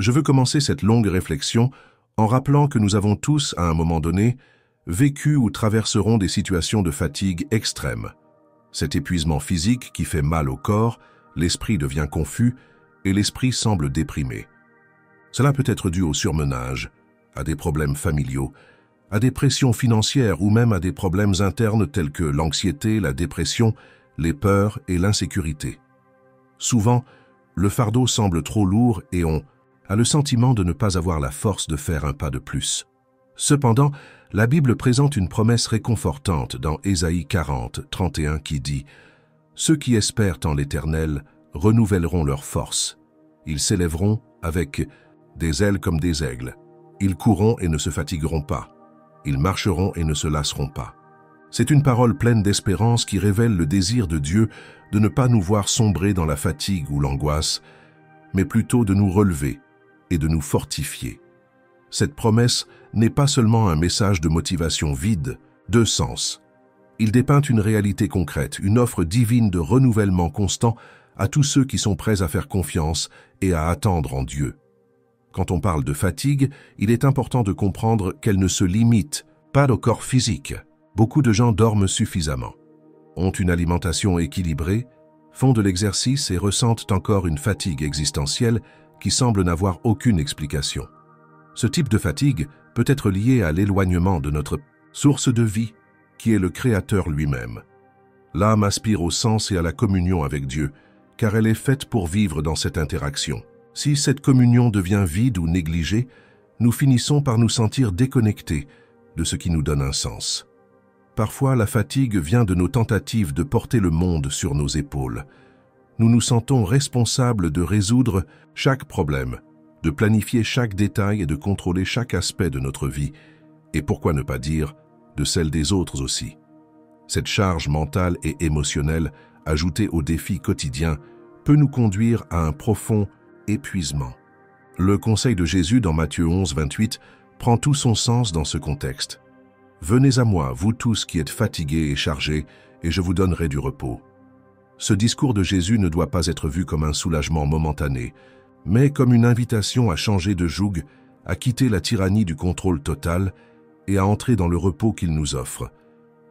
Je veux commencer cette longue réflexion en rappelant que nous avons tous, à un moment donné, vécu ou traverserons des situations de fatigue extrême. Cet épuisement physique qui fait mal au corps, l'esprit devient confus et l'esprit semble déprimé. Cela peut être dû au surmenage, à des problèmes familiaux, à des pressions financières ou même à des problèmes internes tels que l'anxiété, la dépression, les peurs et l'insécurité. Souvent, le fardeau semble trop lourd et on a le sentiment de ne pas avoir la force de faire un pas de plus. Cependant, la Bible présente une promesse réconfortante dans Ésaïe 40, 31 qui dit « Ceux qui espèrent en l'Éternel renouvelleront leur force. Ils s'élèveront avec des ailes comme des aigles. Ils courront et ne se fatigueront pas. Ils marcheront et ne se lasseront pas. » C'est une parole pleine d'espérance qui révèle le désir de Dieu de ne pas nous voir sombrer dans la fatigue ou l'angoisse, mais plutôt de nous relever et de nous fortifier. Cette promesse n'est pas seulement un message de motivation vide, de sens. Il dépeint une réalité concrète, une offre divine de renouvellement constant à tous ceux qui sont prêts à faire confiance et à attendre en Dieu. Quand on parle de fatigue, il est important de comprendre qu'elle ne se limite pas au corps physique. Beaucoup de gens dorment suffisamment, ont une alimentation équilibrée, font de l'exercice et ressentent encore une fatigue existentielle qui semble n'avoir aucune explication. Ce type de fatigue peut être lié à l'éloignement de notre source de vie, qui est le Créateur lui-même. L'âme aspire au sens et à la communion avec Dieu, car elle est faite pour vivre dans cette interaction. Si cette communion devient vide ou négligée, nous finissons par nous sentir déconnectés de ce qui nous donne un sens. Parfois, la fatigue vient de nos tentatives de porter le monde sur nos épaules. Nous nous sentons responsables de résoudre chaque problème, de planifier chaque détail et de contrôler chaque aspect de notre vie, et pourquoi ne pas dire de celle des autres aussi. Cette charge mentale et émotionnelle, ajoutée aux défis quotidiens, peut nous conduire à un profond épuisement. Le conseil de Jésus dans Matthieu 11, 28 prend tout son sens dans ce contexte. « Venez à moi, vous tous qui êtes fatigués et chargés, et je vous donnerai du repos. » Ce discours de Jésus ne doit pas être vu comme un soulagement momentané, mais comme une invitation à changer de joug, à quitter la tyrannie du contrôle total et à entrer dans le repos qu'il nous offre.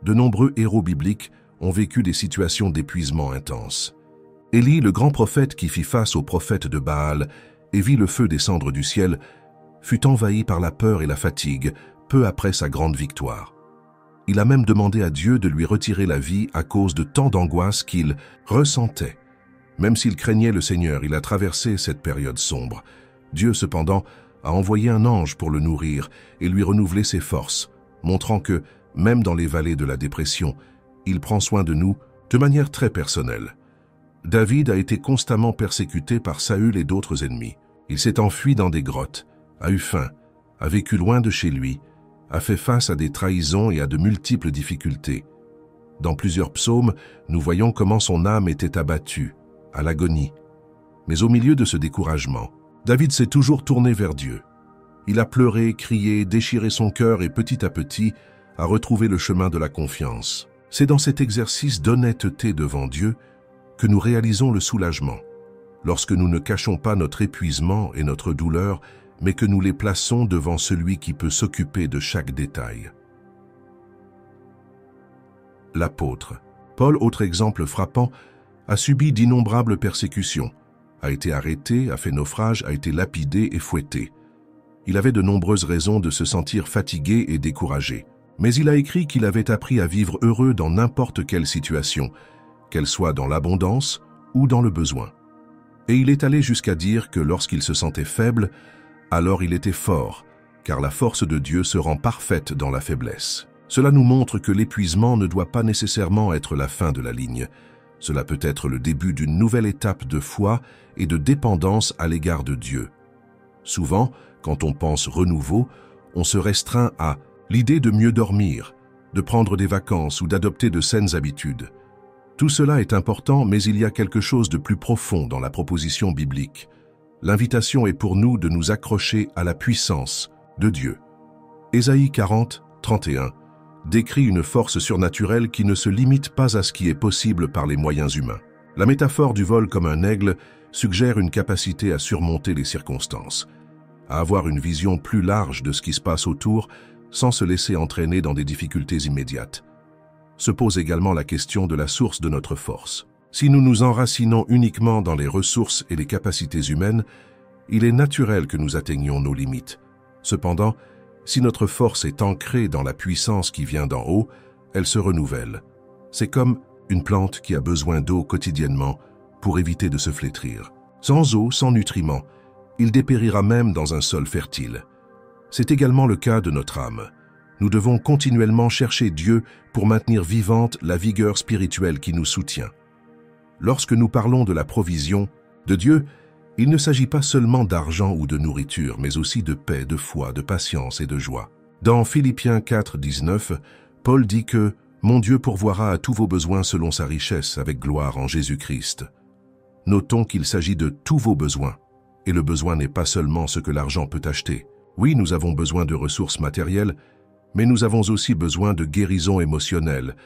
De nombreux héros bibliques ont vécu des situations d'épuisement intense. Élie, le grand prophète qui fit face aux prophètes de Baal et vit le feu descendre du ciel, fut envahi par la peur et la fatigue peu après sa grande victoire. Il a même demandé à Dieu de lui retirer la vie à cause de tant d'angoisse qu'il ressentait. Même s'il craignait le Seigneur, il a traversé cette période sombre. Dieu, cependant, a envoyé un ange pour le nourrir et lui renouveler ses forces, montrant que, même dans les vallées de la dépression, il prend soin de nous de manière très personnelle. David a été constamment persécuté par Saül et d'autres ennemis. Il s'est enfui dans des grottes, a eu faim, a vécu loin de chez lui, a fait face à des trahisons et à de multiples difficultés. Dans plusieurs psaumes, nous voyons comment son âme était abattue, à l'agonie. Mais au milieu de ce découragement, David s'est toujours tourné vers Dieu. Il a pleuré, crié, déchiré son cœur et petit à petit a retrouvé le chemin de la confiance. C'est dans cet exercice d'honnêteté devant Dieu que nous réalisons le soulagement, lorsque nous ne cachons pas notre épuisement et notre douleur, mais que nous les plaçons devant celui qui peut s'occuper de chaque détail. L'apôtre Paul, autre exemple frappant, a subi d'innombrables persécutions, a été arrêté, a fait naufrage, a été lapidé et fouetté. Il avait de nombreuses raisons de se sentir fatigué et découragé, mais il a écrit qu'il avait appris à vivre heureux dans n'importe quelle situation, qu'elle soit dans l'abondance ou dans le besoin. Et il est allé jusqu'à dire que lorsqu'il se sentait faible, alors il était fort, car la force de Dieu se rend parfaite dans la faiblesse. Cela nous montre que l'épuisement ne doit pas nécessairement être la fin de la ligne. Cela peut être le début d'une nouvelle étape de foi et de dépendance à l'égard de Dieu. Souvent, quand on pense renouveau, on se restreint à l'idée de mieux dormir, de prendre des vacances ou d'adopter de saines habitudes. Tout cela est important, mais il y a quelque chose de plus profond dans la proposition biblique. L'invitation est pour nous de nous accrocher à la puissance de Dieu. Ésaïe 40, 31 décrit une force surnaturelle qui ne se limite pas à ce qui est possible par les moyens humains. La métaphore du vol comme un aigle suggère une capacité à surmonter les circonstances. à avoir une vision plus large de ce qui se passe autour sans se laisser entraîner dans des difficultés immédiates. Se pose également la question de la source de notre force. Si nous nous enracinons uniquement dans les ressources et les capacités humaines, il est naturel que nous atteignions nos limites. Cependant, si notre force est ancrée dans la puissance qui vient d'en haut, elle se renouvelle. C'est comme une plante qui a besoin d'eau quotidiennement pour éviter de se flétrir. Sans eau, sans nutriments, il dépérira même dans un sol fertile. C'est également le cas de notre âme. Nous devons continuellement chercher Dieu pour maintenir vivante la vigueur spirituelle qui nous soutient. Lorsque nous parlons de la provision de Dieu, il ne s'agit pas seulement d'argent ou de nourriture, mais aussi de paix, de foi, de patience et de joie. Dans Philippiens 4, 19, Paul dit que « Mon Dieu pourvoira à tous vos besoins selon sa richesse avec gloire en Jésus-Christ ». Notons qu'il s'agit de tous vos besoins, et le besoin n'est pas seulement ce que l'argent peut acheter. Oui, nous avons besoin de ressources matérielles, mais nous avons aussi besoin de guérison émotionnelle,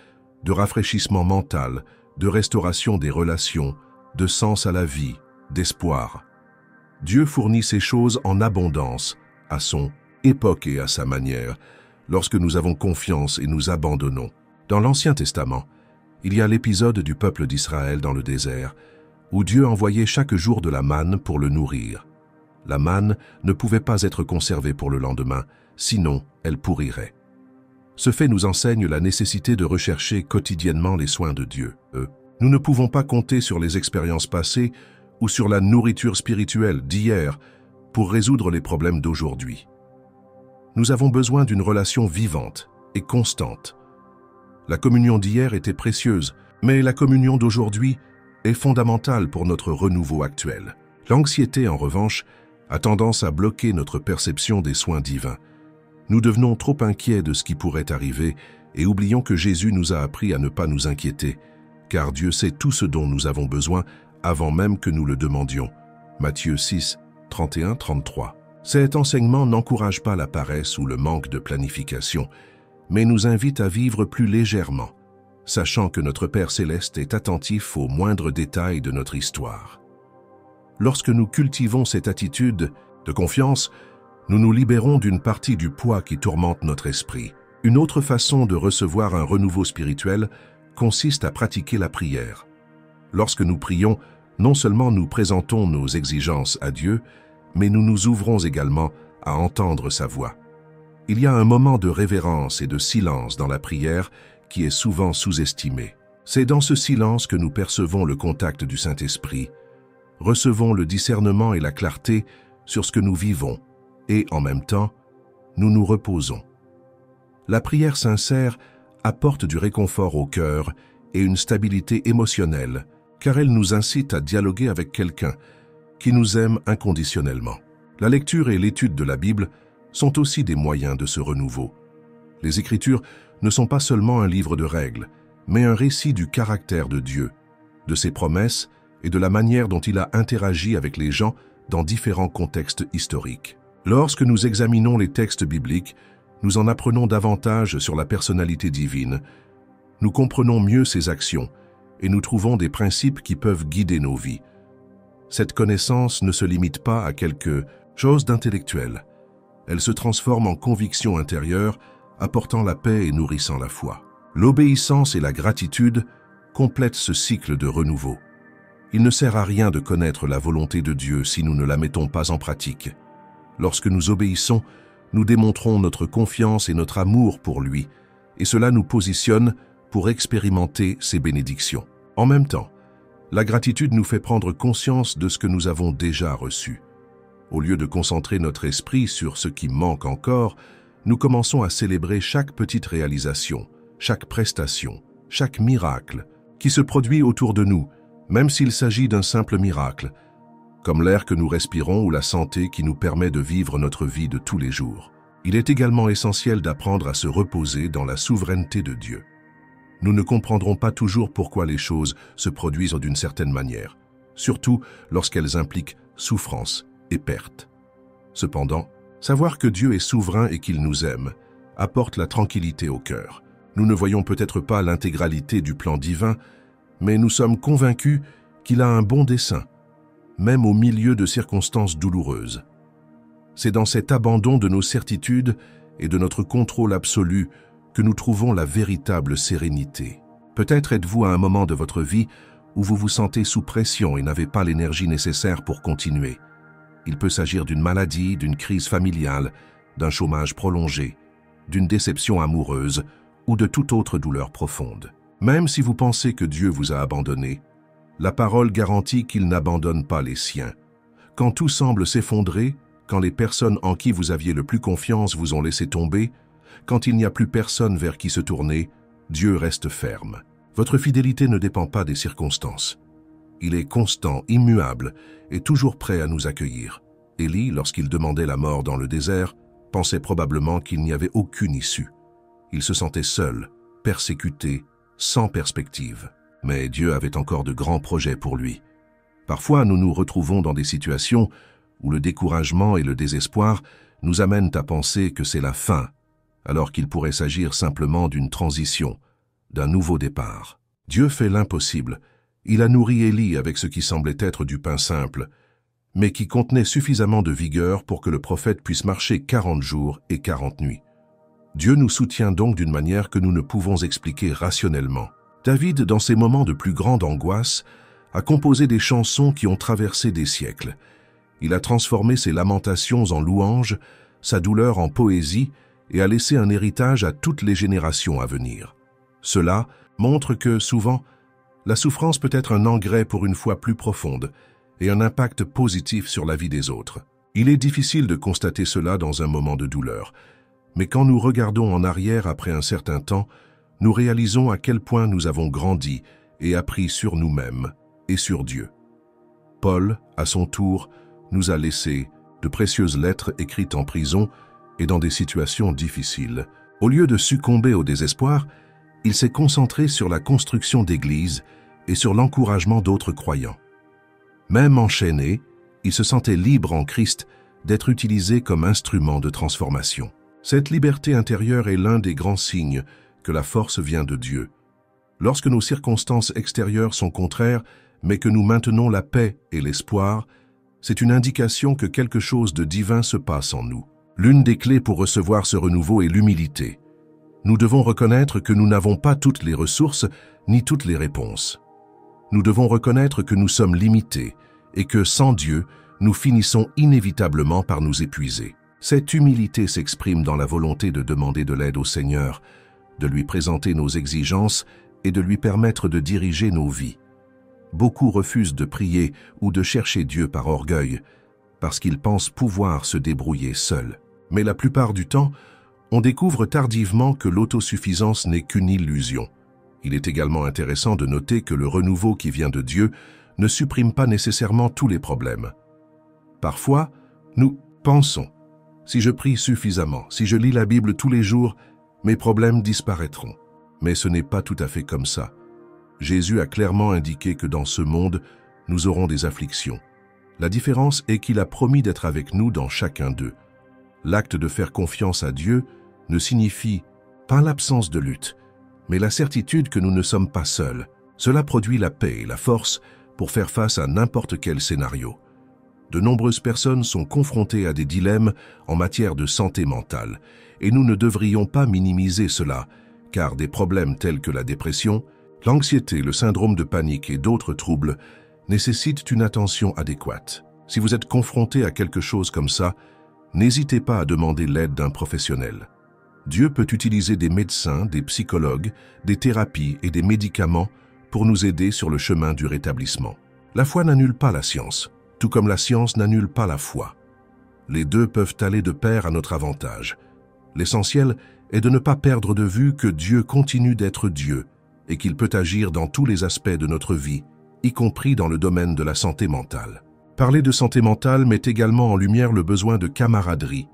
de rafraîchissement mental, de restauration des relations, de sens à la vie, d'espoir. Dieu fournit ces choses en abondance, à son époque et à sa manière, lorsque nous avons confiance et nous abandonnons. Dans l'Ancien Testament, il y a l'épisode du peuple d'Israël dans le désert, où Dieu envoyait chaque jour de la manne pour le nourrir. La manne ne pouvait pas être conservée pour le lendemain, sinon elle pourrirait. Ce fait nous enseigne la nécessité de rechercher quotidiennement les soins de Dieu. Nous ne pouvons pas compter sur les expériences passées ou sur la nourriture spirituelle d'hier pour résoudre les problèmes d'aujourd'hui. Nous avons besoin d'une relation vivante et constante. La communion d'hier était précieuse, mais la communion d'aujourd'hui est fondamentale pour notre renouveau actuel. L'anxiété, en revanche, a tendance à bloquer notre perception des soins divins. Nous devenons trop inquiets de ce qui pourrait arriver et oublions que Jésus nous a appris à ne pas nous inquiéter, car Dieu sait tout ce dont nous avons besoin avant même que nous le demandions. Matthieu 6, 31-33. Cet enseignement n'encourage pas la paresse ou le manque de planification, mais nous invite à vivre plus légèrement, sachant que notre Père Céleste est attentif aux moindres détails de notre histoire. Lorsque nous cultivons cette attitude de confiance, nous nous libérons d'une partie du poids qui tourmente notre esprit. Une autre façon de recevoir un renouveau spirituel consiste à pratiquer la prière. Lorsque nous prions, non seulement nous présentons nos exigences à Dieu, mais nous nous ouvrons également à entendre sa voix. Il y a un moment de révérence et de silence dans la prière qui est souvent sous-estimé. C'est dans ce silence que nous percevons le contact du Saint-Esprit, recevons le discernement et la clarté sur ce que nous vivons, et en même temps, nous nous reposons. La prière sincère apporte du réconfort au cœur et une stabilité émotionnelle, car elle nous incite à dialoguer avec quelqu'un qui nous aime inconditionnellement. La lecture et l'étude de la Bible sont aussi des moyens de ce renouveau. Les Écritures ne sont pas seulement un livre de règles, mais un récit du caractère de Dieu, de ses promesses et de la manière dont il a interagi avec les gens dans différents contextes historiques. Lorsque nous examinons les textes bibliques, nous en apprenons davantage sur la personnalité divine, nous comprenons mieux ses actions et nous trouvons des principes qui peuvent guider nos vies. Cette connaissance ne se limite pas à quelque chose d'intellectuel. Elle se transforme en conviction intérieure, apportant la paix et nourrissant la foi. L'obéissance et la gratitude complètent ce cycle de renouveau. Il ne sert à rien de connaître la volonté de Dieu si nous ne la mettons pas en pratique. Lorsque nous obéissons, nous démontrons notre confiance et notre amour pour lui, et cela nous positionne pour expérimenter ses bénédictions. En même temps, la gratitude nous fait prendre conscience de ce que nous avons déjà reçu. Au lieu de concentrer notre esprit sur ce qui manque encore, nous commençons à célébrer chaque petite réalisation, chaque prestation, chaque miracle qui se produit autour de nous, même s'il s'agit d'un simple miracle, comme l'air que nous respirons ou la santé qui nous permet de vivre notre vie de tous les jours. Il est également essentiel d'apprendre à se reposer dans la souveraineté de Dieu. Nous ne comprendrons pas toujours pourquoi les choses se produisent d'une certaine manière, surtout lorsqu'elles impliquent souffrance et perte. Cependant, savoir que Dieu est souverain et qu'il nous aime apporte la tranquillité au cœur. Nous ne voyons peut-être pas l'intégralité du plan divin, mais nous sommes convaincus qu'il a un bon dessein, même au milieu de circonstances douloureuses. C'est dans cet abandon de nos certitudes et de notre contrôle absolu que nous trouvons la véritable sérénité. Peut-être êtes-vous à un moment de votre vie où vous vous sentez sous pression et n'avez pas l'énergie nécessaire pour continuer. Il peut s'agir d'une maladie, d'une crise familiale, d'un chômage prolongé, d'une déception amoureuse ou de toute autre douleur profonde. Même si vous pensez que Dieu vous a abandonné, la parole garantit qu'il n'abandonne pas les siens. Quand tout semble s'effondrer, quand les personnes en qui vous aviez le plus confiance vous ont laissé tomber, quand il n'y a plus personne vers qui se tourner, Dieu reste ferme. Votre fidélité ne dépend pas des circonstances. Il est constant, immuable et toujours prêt à nous accueillir. Élie, lorsqu'il demandait la mort dans le désert, pensait probablement qu'il n'y avait aucune issue. Il se sentait seul, persécuté, sans perspective. Mais Dieu avait encore de grands projets pour lui. Parfois, nous nous retrouvons dans des situations où le découragement et le désespoir nous amènent à penser que c'est la fin, alors qu'il pourrait s'agir simplement d'une transition, d'un nouveau départ. Dieu fait l'impossible. Il a nourri Élie avec ce qui semblait être du pain simple, mais qui contenait suffisamment de vigueur pour que le prophète puisse marcher 40 jours et 40 nuits. Dieu nous soutient donc d'une manière que nous ne pouvons expliquer rationnellement. David, dans ses moments de plus grande angoisse, a composé des chansons qui ont traversé des siècles. Il a transformé ses lamentations en louanges, sa douleur en poésie et a laissé un héritage à toutes les générations à venir. Cela montre que, souvent, la souffrance peut être un engrais pour une foi plus profonde et un impact positif sur la vie des autres. Il est difficile de constater cela dans un moment de douleur, mais quand nous regardons en arrière après un certain temps, nous réalisons à quel point nous avons grandi et appris sur nous-mêmes et sur Dieu. Paul, à son tour, nous a laissé de précieuses lettres écrites en prison et dans des situations difficiles. Au lieu de succomber au désespoir, il s'est concentré sur la construction d'églises et sur l'encouragement d'autres croyants. Même enchaîné, il se sentait libre en Christ d'être utilisé comme instrument de transformation. Cette liberté intérieure est l'un des grands signes que la force vient de Dieu. Lorsque nos circonstances extérieures sont contraires, mais que nous maintenons la paix et l'espoir, c'est une indication que quelque chose de divin se passe en nous. L'une des clés pour recevoir ce renouveau est l'humilité. Nous devons reconnaître que nous n'avons pas toutes les ressources ni toutes les réponses. Nous devons reconnaître que nous sommes limités et que, sans Dieu, nous finissons inévitablement par nous épuiser. Cette humilité s'exprime dans la volonté de demander de l'aide au Seigneur, de lui présenter nos exigences et de lui permettre de diriger nos vies. Beaucoup refusent de prier ou de chercher Dieu par orgueil, parce qu'ils pensent pouvoir se débrouiller seuls. Mais la plupart du temps, on découvre tardivement que l'autosuffisance n'est qu'une illusion. Il est également intéressant de noter que le renouveau qui vient de Dieu ne supprime pas nécessairement tous les problèmes. Parfois, nous pensons, si je prie suffisamment, si je lis la Bible tous les jours, mes problèmes disparaîtront. Mais ce n'est pas tout à fait comme ça. Jésus a clairement indiqué que dans ce monde, nous aurons des afflictions. La différence est qu'il a promis d'être avec nous dans chacun d'eux. L'acte de faire confiance à Dieu ne signifie pas l'absence de lutte, mais la certitude que nous ne sommes pas seuls. Cela produit la paix et la force pour faire face à n'importe quel scénario. De nombreuses personnes sont confrontées à des dilemmes en matière de santé mentale, et nous ne devrions pas minimiser cela, car des problèmes tels que la dépression, l'anxiété, le syndrome de panique et d'autres troubles nécessitent une attention adéquate. Si vous êtes confronté à quelque chose comme ça, n'hésitez pas à demander l'aide d'un professionnel. Dieu peut utiliser des médecins, des psychologues, des thérapies et des médicaments pour nous aider sur le chemin du rétablissement. La foi n'annule pas la science, tout comme la science n'annule pas la foi. Les deux peuvent aller de pair à notre avantage. L'essentiel est de ne pas perdre de vue que Dieu continue d'être Dieu et qu'il peut agir dans tous les aspects de notre vie, y compris dans le domaine de la santé mentale. Parler de santé mentale met également en lumière le besoin de camaraderie,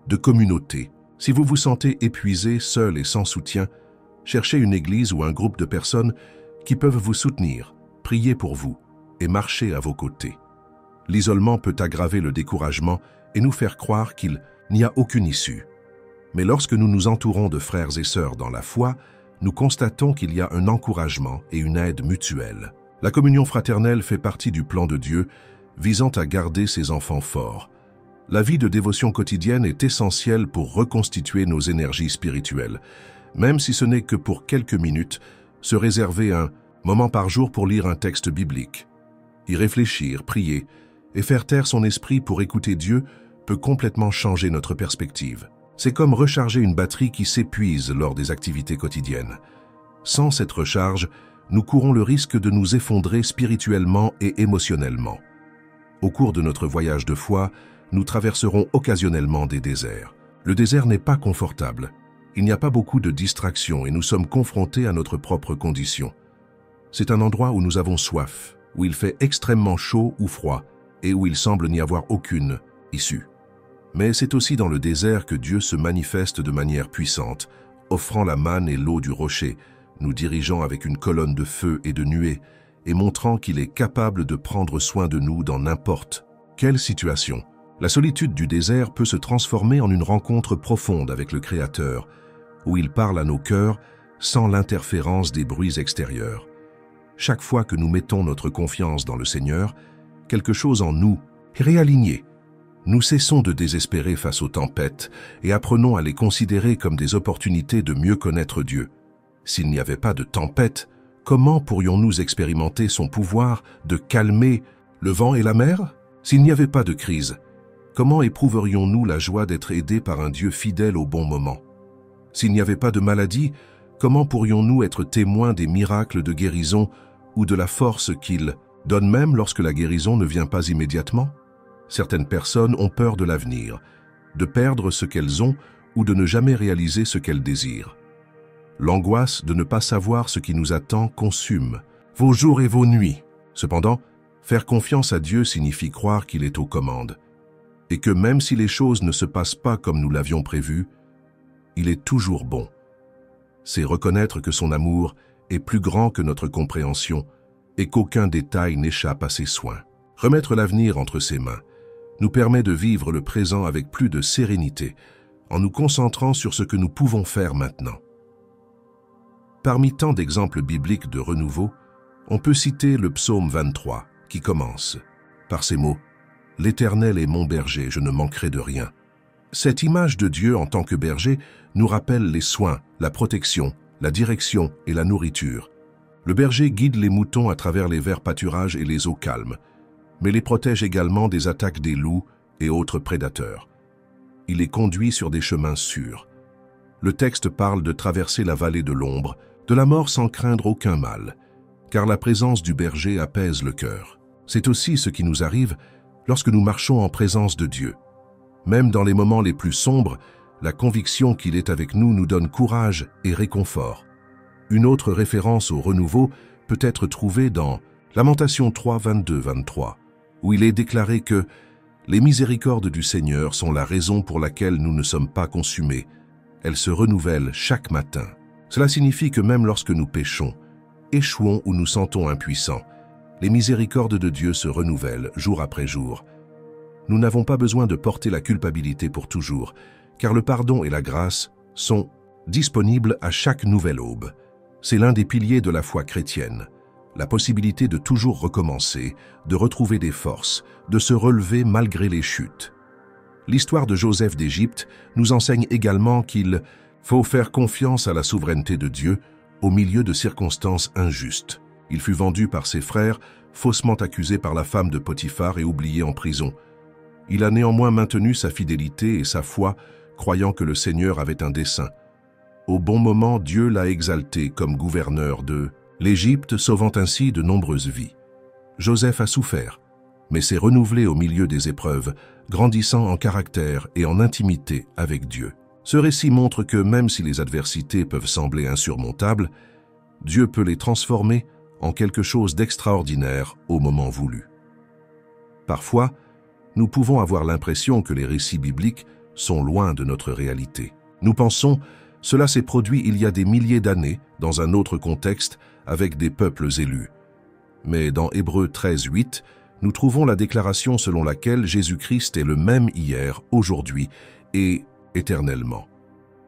de communauté. Si vous vous sentez épuisé, seul et sans soutien, cherchez une église ou un groupe de personnes qui peuvent vous soutenir, prier pour vous et marcher à vos côtés. L'isolement peut aggraver le découragement et nous faire croire qu'il n'y a aucune issue. Mais lorsque nous nous entourons de frères et sœurs dans la foi, nous constatons qu'il y a un encouragement et une aide mutuelle. La communion fraternelle fait partie du plan de Dieu visant à garder ses enfants forts. La vie de dévotion quotidienne est essentielle pour reconstituer nos énergies spirituelles, même si ce n'est que pour quelques minutes, se réserver un moment par jour pour lire un texte biblique. Y réfléchir, prier et faire taire son esprit pour écouter Dieu peut complètement changer notre perspective. C'est comme recharger une batterie qui s'épuise lors des activités quotidiennes. Sans cette recharge, nous courons le risque de nous effondrer spirituellement et émotionnellement. Au cours de notre voyage de foi, nous traverserons occasionnellement des déserts. Le désert n'est pas confortable. Il n'y a pas beaucoup de distractions et nous sommes confrontés à notre propre condition. C'est un endroit où nous avons soif, où il fait extrêmement chaud ou froid et où il semble n'y avoir aucune issue. Mais c'est aussi dans le désert que Dieu se manifeste de manière puissante, offrant la manne et l'eau du rocher, nous dirigeant avec une colonne de feu et de nuée, et montrant qu'il est capable de prendre soin de nous dans n'importe quelle situation. La solitude du désert peut se transformer en une rencontre profonde avec le Créateur, où il parle à nos cœurs sans l'interférence des bruits extérieurs. Chaque fois que nous mettons notre confiance dans le Seigneur, quelque chose en nous est réaligné. Nous cessons de désespérer face aux tempêtes et apprenons à les considérer comme des opportunités de mieux connaître Dieu. S'il n'y avait pas de tempête, comment pourrions-nous expérimenter son pouvoir de calmer le vent et la mer? S'il n'y avait pas de crise, comment éprouverions-nous la joie d'être aidés par un Dieu fidèle au bon moment? S'il n'y avait pas de maladie, comment pourrions-nous être témoins des miracles de guérison ou de la force qu'il donne même lorsque la guérison ne vient pas immédiatement? Certaines personnes ont peur de l'avenir, de perdre ce qu'elles ont ou de ne jamais réaliser ce qu'elles désirent. L'angoisse de ne pas savoir ce qui nous attend consume vos jours et vos nuits. Cependant, faire confiance à Dieu signifie croire qu'il est aux commandes, et que même si les choses ne se passent pas comme nous l'avions prévu, il est toujours bon. C'est reconnaître que son amour est plus grand que notre compréhension et qu'aucun détail n'échappe à ses soins. Remettre l'avenir entre ses mains nous permet de vivre le présent avec plus de sérénité, en nous concentrant sur ce que nous pouvons faire maintenant. Parmi tant d'exemples bibliques de renouveau, on peut citer le psaume 23, qui commence par ces mots « L'Éternel est mon berger, je ne manquerai de rien ». Cette image de Dieu en tant que berger nous rappelle les soins, la protection, la direction et la nourriture. Le berger guide les moutons à travers les verts pâturages et les eaux calmes, mais les protège également des attaques des loups et autres prédateurs. Il les conduit sur des chemins sûrs. Le texte parle de traverser la vallée de l'ombre, de la mort sans craindre aucun mal, car la présence du berger apaise le cœur. C'est aussi ce qui nous arrive lorsque nous marchons en présence de Dieu. Même dans les moments les plus sombres, la conviction qu'il est avec nous nous donne courage et réconfort. Une autre référence au renouveau peut être trouvée dans Lamentations 3, 22-23, où il est déclaré que « Les miséricordes du Seigneur sont la raison pour laquelle nous ne sommes pas consumés. Elles se renouvellent chaque matin. » Cela signifie que même lorsque nous péchons, échouons ou nous sentons impuissants, les miséricordes de Dieu se renouvellent jour après jour. Nous n'avons pas besoin de porter la culpabilité pour toujours, car le pardon et la grâce sont disponibles à chaque nouvelle aube. C'est l'un des piliers de la foi chrétienne, la possibilité de toujours recommencer, de retrouver des forces, de se relever malgré les chutes. L'histoire de Joseph d'Égypte nous enseigne également qu'il faut faire confiance à la souveraineté de Dieu au milieu de circonstances injustes. Il fut vendu par ses frères, faussement accusé par la femme de Potiphar et oublié en prison. Il a néanmoins maintenu sa fidélité et sa foi, croyant que le Seigneur avait un dessein. Au bon moment, Dieu l'a exalté comme gouverneur de l'Égypte, sauvant ainsi de nombreuses vies. Joseph a souffert, mais s'est renouvelé au milieu des épreuves, grandissant en caractère et en intimité avec Dieu. Ce récit montre que même si les adversités peuvent sembler insurmontables, Dieu peut les transformer en quelque chose d'extraordinaire au moment voulu. Parfois, nous pouvons avoir l'impression que les récits bibliques sont loin de notre réalité. Nous pensons, cela s'est produit il y a des milliers d'années, dans un autre contexte, avec des peuples élus. Mais dans Hébreux 13, 8, nous trouvons la déclaration selon laquelle Jésus-Christ est le même hier, aujourd'hui et éternellement.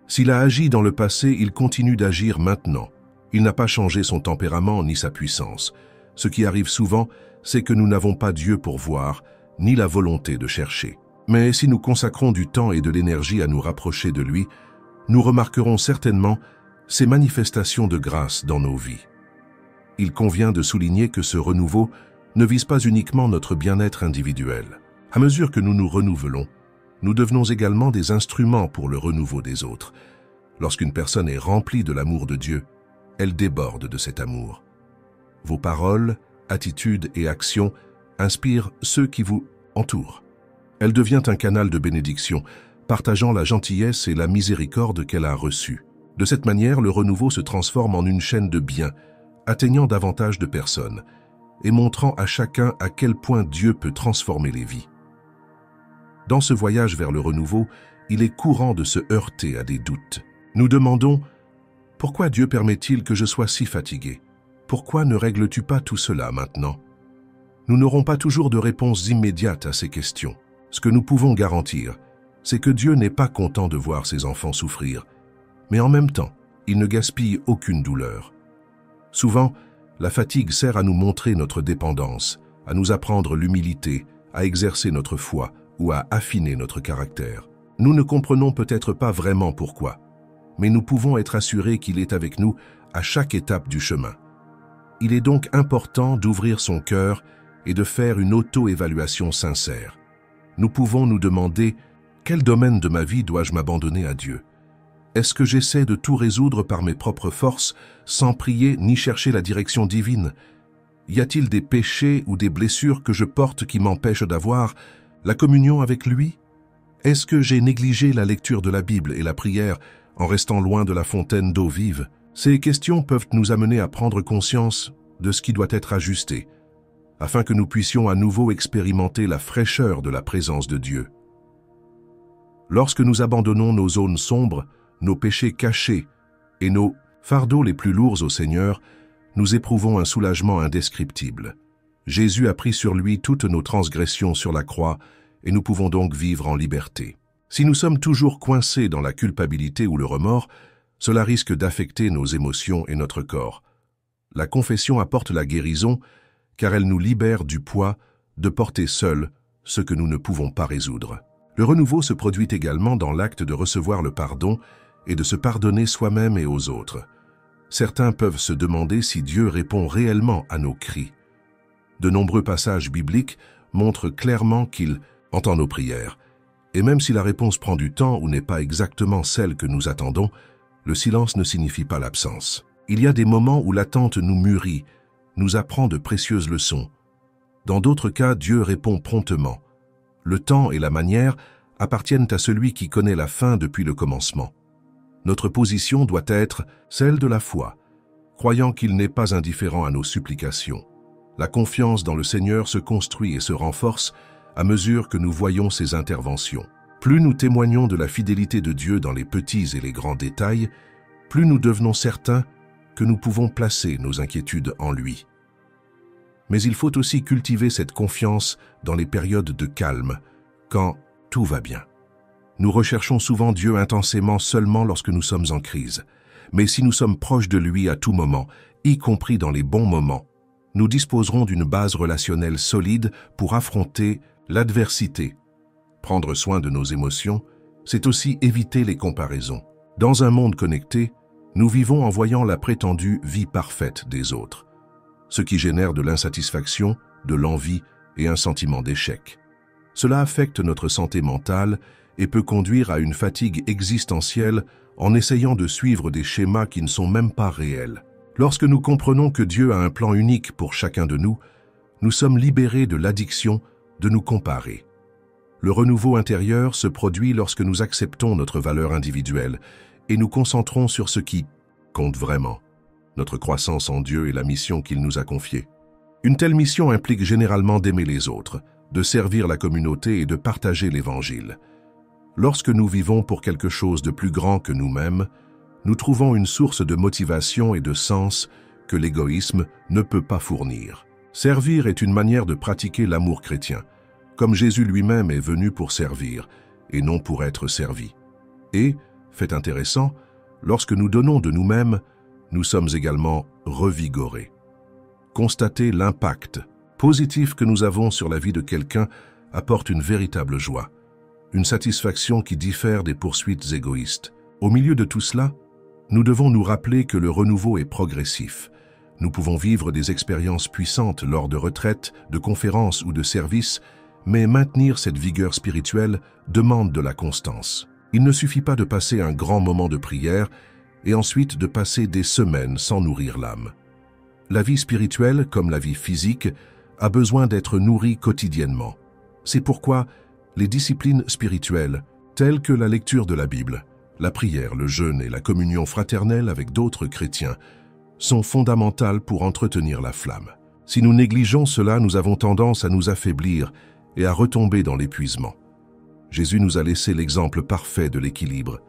S'il a agi dans le passé, il continue d'agir maintenant. Il n'a pas changé son tempérament ni sa puissance. Ce qui arrive souvent, c'est que nous n'avons pas Dieu pour voir, ni la volonté de chercher. Mais si nous consacrons du temps et de l'énergie à nous rapprocher de lui, nous remarquerons certainement ces manifestations de grâce dans nos vies. Il convient de souligner que ce renouveau ne vise pas uniquement notre bien-être individuel. À mesure que nous nous renouvelons, nous devenons également des instruments pour le renouveau des autres. Lorsqu'une personne est remplie de l'amour de Dieu, elle déborde de cet amour. Vos paroles, attitudes et actions inspirent ceux qui vous entourent. Elle devient un canal de bénédiction, partageant la gentillesse et la miséricorde qu'elle a reçue. De cette manière, le renouveau se transforme en une chaîne de biens, atteignant davantage de personnes et montrant à chacun à quel point Dieu peut transformer les vies. Dans ce voyage vers le renouveau, il est courant de se heurter à des doutes. Nous demandons « Pourquoi Dieu permet-il que je sois si fatigué? Pourquoi ne règles-tu pas tout cela maintenant ?» Nous n'aurons pas toujours de réponse immédiate à ces questions. Ce que nous pouvons garantir, c'est que Dieu n'est pas content de voir ses enfants souffrir, mais en même temps, il ne gaspille aucune douleur. Souvent, la fatigue sert à nous montrer notre dépendance, à nous apprendre l'humilité, à exercer notre foi ou à affiner notre caractère. Nous ne comprenons peut-être pas vraiment pourquoi, mais nous pouvons être assurés qu'il est avec nous à chaque étape du chemin. Il est donc important d'ouvrir son cœur et de faire une auto-évaluation sincère. Nous pouvons nous demander « Quel domaine de ma vie dois-je m'abandonner à Dieu ? Est-ce que j'essaie de tout résoudre par mes propres forces, sans prier ni chercher la direction divine? Y a-t-il des péchés ou des blessures que je porte qui m'empêchent d'avoir la communion avec lui? Est-ce que j'ai négligé la lecture de la Bible et la prière en restant loin de la fontaine d'eau vive? Ces questions peuvent nous amener à prendre conscience de ce qui doit être ajusté, afin que nous puissions à nouveau expérimenter la fraîcheur de la présence de Dieu. Lorsque nous abandonnons nos zones sombres, nos péchés cachés et nos fardeaux les plus lourds au Seigneur, nous éprouvons un soulagement indescriptible. Jésus a pris sur lui toutes nos transgressions sur la croix et nous pouvons donc vivre en liberté. Si nous sommes toujours coincés dans la culpabilité ou le remords, cela risque d'affecter nos émotions et notre corps. La confession apporte la guérison car elle nous libère du poids de porter seuls ce que nous ne pouvons pas résoudre. Le renouveau se produit également dans l'acte de recevoir le pardon et de se pardonner soi-même et aux autres. Certains peuvent se demander si Dieu répond réellement à nos cris. De nombreux passages bibliques montrent clairement qu'il entend nos prières. Et même si la réponse prend du temps ou n'est pas exactement celle que nous attendons, le silence ne signifie pas l'absence. Il y a des moments où l'attente nous mûrit, nous apprend de précieuses leçons. Dans d'autres cas, Dieu répond promptement. Le temps et la manière appartiennent à celui qui connaît la fin depuis le commencement. Notre position doit être celle de la foi, croyant qu'il n'est pas indifférent à nos supplications. La confiance dans le Seigneur se construit et se renforce à mesure que nous voyons ses interventions. Plus nous témoignons de la fidélité de Dieu dans les petits et les grands détails, plus nous devenons certains que nous pouvons placer nos inquiétudes en lui. Mais il faut aussi cultiver cette confiance dans les périodes de calme, quand tout va bien. Nous recherchons souvent Dieu intensément seulement lorsque nous sommes en crise. Mais si nous sommes proches de lui à tout moment, y compris dans les bons moments, nous disposerons d'une base relationnelle solide pour affronter l'adversité. Prendre soin de nos émotions, c'est aussi éviter les comparaisons. Dans un monde connecté, nous vivons en voyant la prétendue vie parfaite des autres, ce qui génère de l'insatisfaction, de l'envie et un sentiment d'échec. Cela affecte notre santé mentale et peut conduire à une fatigue existentielle en essayant de suivre des schémas qui ne sont même pas réels. Lorsque nous comprenons que Dieu a un plan unique pour chacun de nous, nous sommes libérés de l'addiction de nous comparer. Le renouveau intérieur se produit lorsque nous acceptons notre valeur individuelle et nous concentrons sur ce qui compte vraiment, notre croissance en Dieu et la mission qu'il nous a confiée. Une telle mission implique généralement d'aimer les autres, de servir la communauté et de partager l'Évangile. Lorsque nous vivons pour quelque chose de plus grand que nous-mêmes, nous trouvons une source de motivation et de sens que l'égoïsme ne peut pas fournir. Servir est une manière de pratiquer l'amour chrétien, comme Jésus lui-même est venu pour servir et non pour être servi. Et, fait intéressant, lorsque nous donnons de nous-mêmes, nous sommes également revigorés. Constater l'impact positif que nous avons sur la vie de quelqu'un apporte une véritable joie. une satisfaction qui diffère des poursuites égoïstes. Au milieu de tout cela, nous devons nous rappeler que le renouveau est progressif. Nous pouvons vivre des expériences puissantes lors de retraites, de conférences ou de services, mais maintenir cette vigueur spirituelle demande de la constance. Il ne suffit pas de passer un grand moment de prière et ensuite de passer des semaines sans nourrir l'âme. La vie spirituelle, comme la vie physique, a besoin d'être nourrie quotidiennement. C'est pourquoi les disciplines spirituelles, telles que la lecture de la Bible, la prière, le jeûne et la communion fraternelle avec d'autres chrétiens, sont fondamentales pour entretenir la flamme. Si nous négligeons cela, nous avons tendance à nous affaiblir et à retomber dans l'épuisement. Jésus nous a laissé l'exemple parfait de l'équilibre.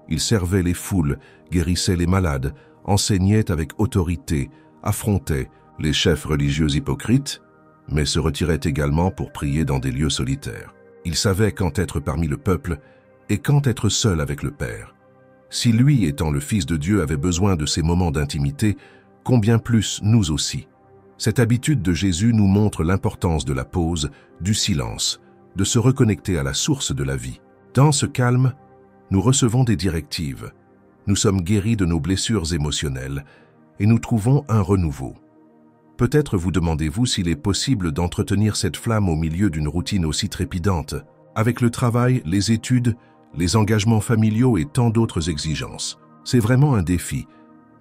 Il servait les foules, guérissait les malades, enseignait avec autorité, affrontait les chefs religieux hypocrites, mais se retirait également pour prier dans des lieux solitaires. Il savait quand être parmi le peuple et quand être seul avec le Père. Si lui, étant le Fils de Dieu, avait besoin de ces moments d'intimité, combien plus nous aussi. Cette habitude de Jésus nous montre l'importance de la pause, du silence, de se reconnecter à la source de la vie. Dans ce calme, nous recevons des directives. Nous sommes guéris de nos blessures émotionnelles et nous trouvons un renouveau. Peut-être vous demandez-vous s'il est possible d'entretenir cette flamme au milieu d'une routine aussi trépidante, avec le travail, les études, les engagements familiaux et tant d'autres exigences. C'est vraiment un défi,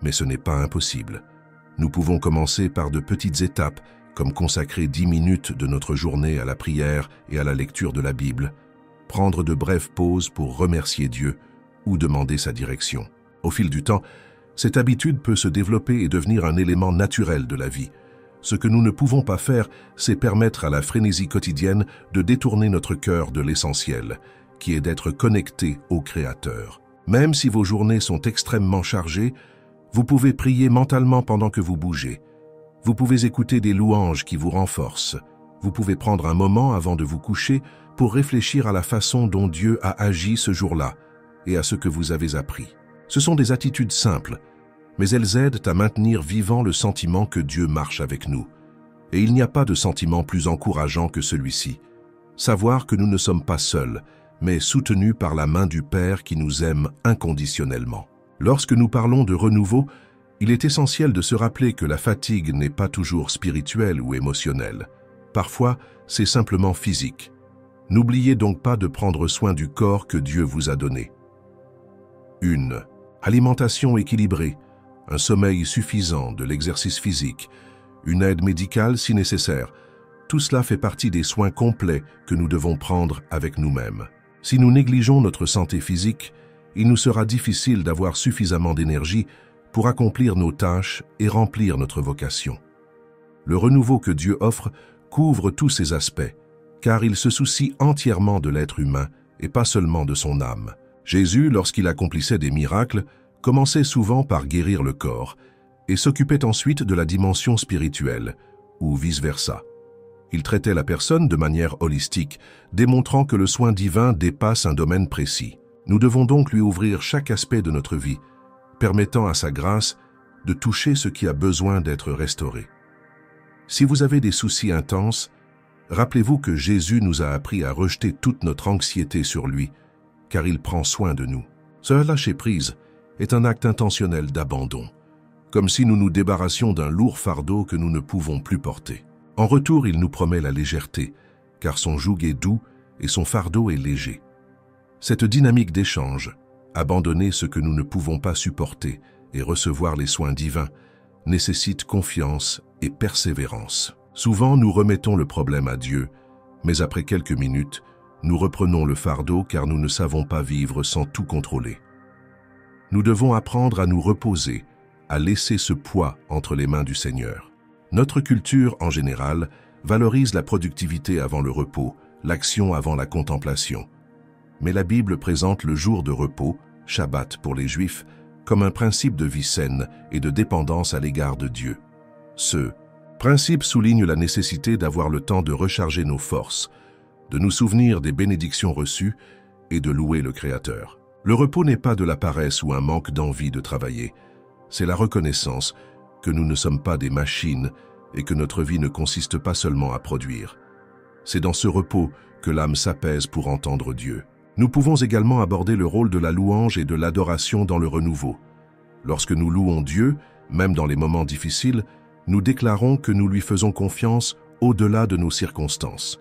mais ce n'est pas impossible. Nous pouvons commencer par de petites étapes, comme consacrer 10 minutes de notre journée à la prière et à la lecture de la Bible, prendre de brèves pauses pour remercier Dieu ou demander sa direction. Au fil du temps, cette habitude peut se développer et devenir un élément naturel de la vie. Ce que nous ne pouvons pas faire, c'est permettre à la frénésie quotidienne de détourner notre cœur de l'essentiel, qui est d'être connecté au Créateur. Même si vos journées sont extrêmement chargées, vous pouvez prier mentalement pendant que vous bougez. Vous pouvez écouter des louanges qui vous renforcent. Vous pouvez prendre un moment avant de vous coucher pour réfléchir à la façon dont Dieu a agi ce jour-là et à ce que vous avez appris. Ce sont des attitudes simples, mais elles aident à maintenir vivant le sentiment que Dieu marche avec nous. Et il n'y a pas de sentiment plus encourageant que celui-ci. Savoir que nous ne sommes pas seuls, mais soutenus par la main du Père qui nous aime inconditionnellement. Lorsque nous parlons de renouveau, il est essentiel de se rappeler que la fatigue n'est pas toujours spirituelle ou émotionnelle. Parfois, c'est simplement physique. N'oubliez donc pas de prendre soin du corps que Dieu vous a donné. 1. Alimentation équilibrée, un sommeil suffisant, de l'exercice physique, une aide médicale si nécessaire. Tout cela fait partie des soins complets que nous devons prendre avec nous-mêmes. Si nous négligeons notre santé physique, il nous sera difficile d'avoir suffisamment d'énergie pour accomplir nos tâches et remplir notre vocation. Le renouveau que Dieu offre couvre tous ces aspects, car il se soucie entièrement de l'être humain et pas seulement de son âme. Jésus, lorsqu'il accomplissait des miracles, commençait souvent par guérir le corps et s'occupait ensuite de la dimension spirituelle, ou vice-versa. Il traitait la personne de manière holistique, démontrant que le soin divin dépasse un domaine précis. Nous devons donc lui ouvrir chaque aspect de notre vie, permettant à sa grâce de toucher ce qui a besoin d'être restauré. Si vous avez des soucis intenses, rappelez-vous que Jésus nous a appris à rejeter toute notre anxiété sur lui, car il prend soin de nous. Ce lâcher prise est un acte intentionnel d'abandon, comme si nous nous débarrassions d'un lourd fardeau que nous ne pouvons plus porter. En retour, il nous promet la légèreté, car son joug est doux et son fardeau est léger. Cette dynamique d'échange, abandonner ce que nous ne pouvons pas supporter et recevoir les soins divins, nécessite confiance et persévérance. Souvent, nous remettons le problème à Dieu, mais après quelques minutes, nous reprenons le fardeau car nous ne savons pas vivre sans tout contrôler. Nous devons apprendre à nous reposer, à laisser ce poids entre les mains du Seigneur. Notre culture, en général, valorise la productivité avant le repos, l'action avant la contemplation. Mais la Bible présente le jour de repos, Shabbat pour les Juifs, comme un principe de vie saine et de dépendance à l'égard de Dieu. Ce principe souligne la nécessité d'avoir le temps de recharger nos forces, de nous souvenir des bénédictions reçues et de louer le Créateur. Le repos n'est pas de la paresse ou un manque d'envie de travailler, c'est la reconnaissance que nous ne sommes pas des machines et que notre vie ne consiste pas seulement à produire. C'est dans ce repos que l'âme s'apaise pour entendre Dieu. Nous pouvons également aborder le rôle de la louange et de l'adoration dans le renouveau. Lorsque nous louons Dieu, même dans les moments difficiles, nous déclarons que nous lui faisons confiance au-delà de nos circonstances.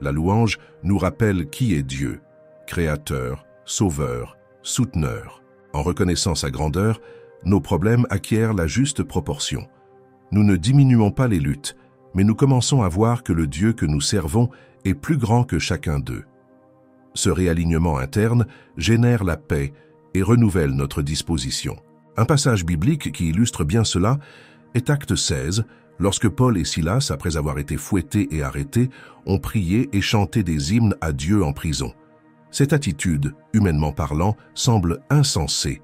La louange nous rappelle qui est Dieu, créateur, sauveur, souteneur. En reconnaissant sa grandeur, nos problèmes acquièrent la juste proportion. Nous ne diminuons pas les luttes, mais nous commençons à voir que le Dieu que nous servons est plus grand que chacun d'eux. Ce réalignement interne génère la paix et renouvelle notre disposition. Un passage biblique qui illustre bien cela est Acte 16, lorsque Paul et Silas, après avoir été fouettés et arrêtés, ont prié et chanté des hymnes à Dieu en prison. Cette attitude, humainement parlant, semble insensée.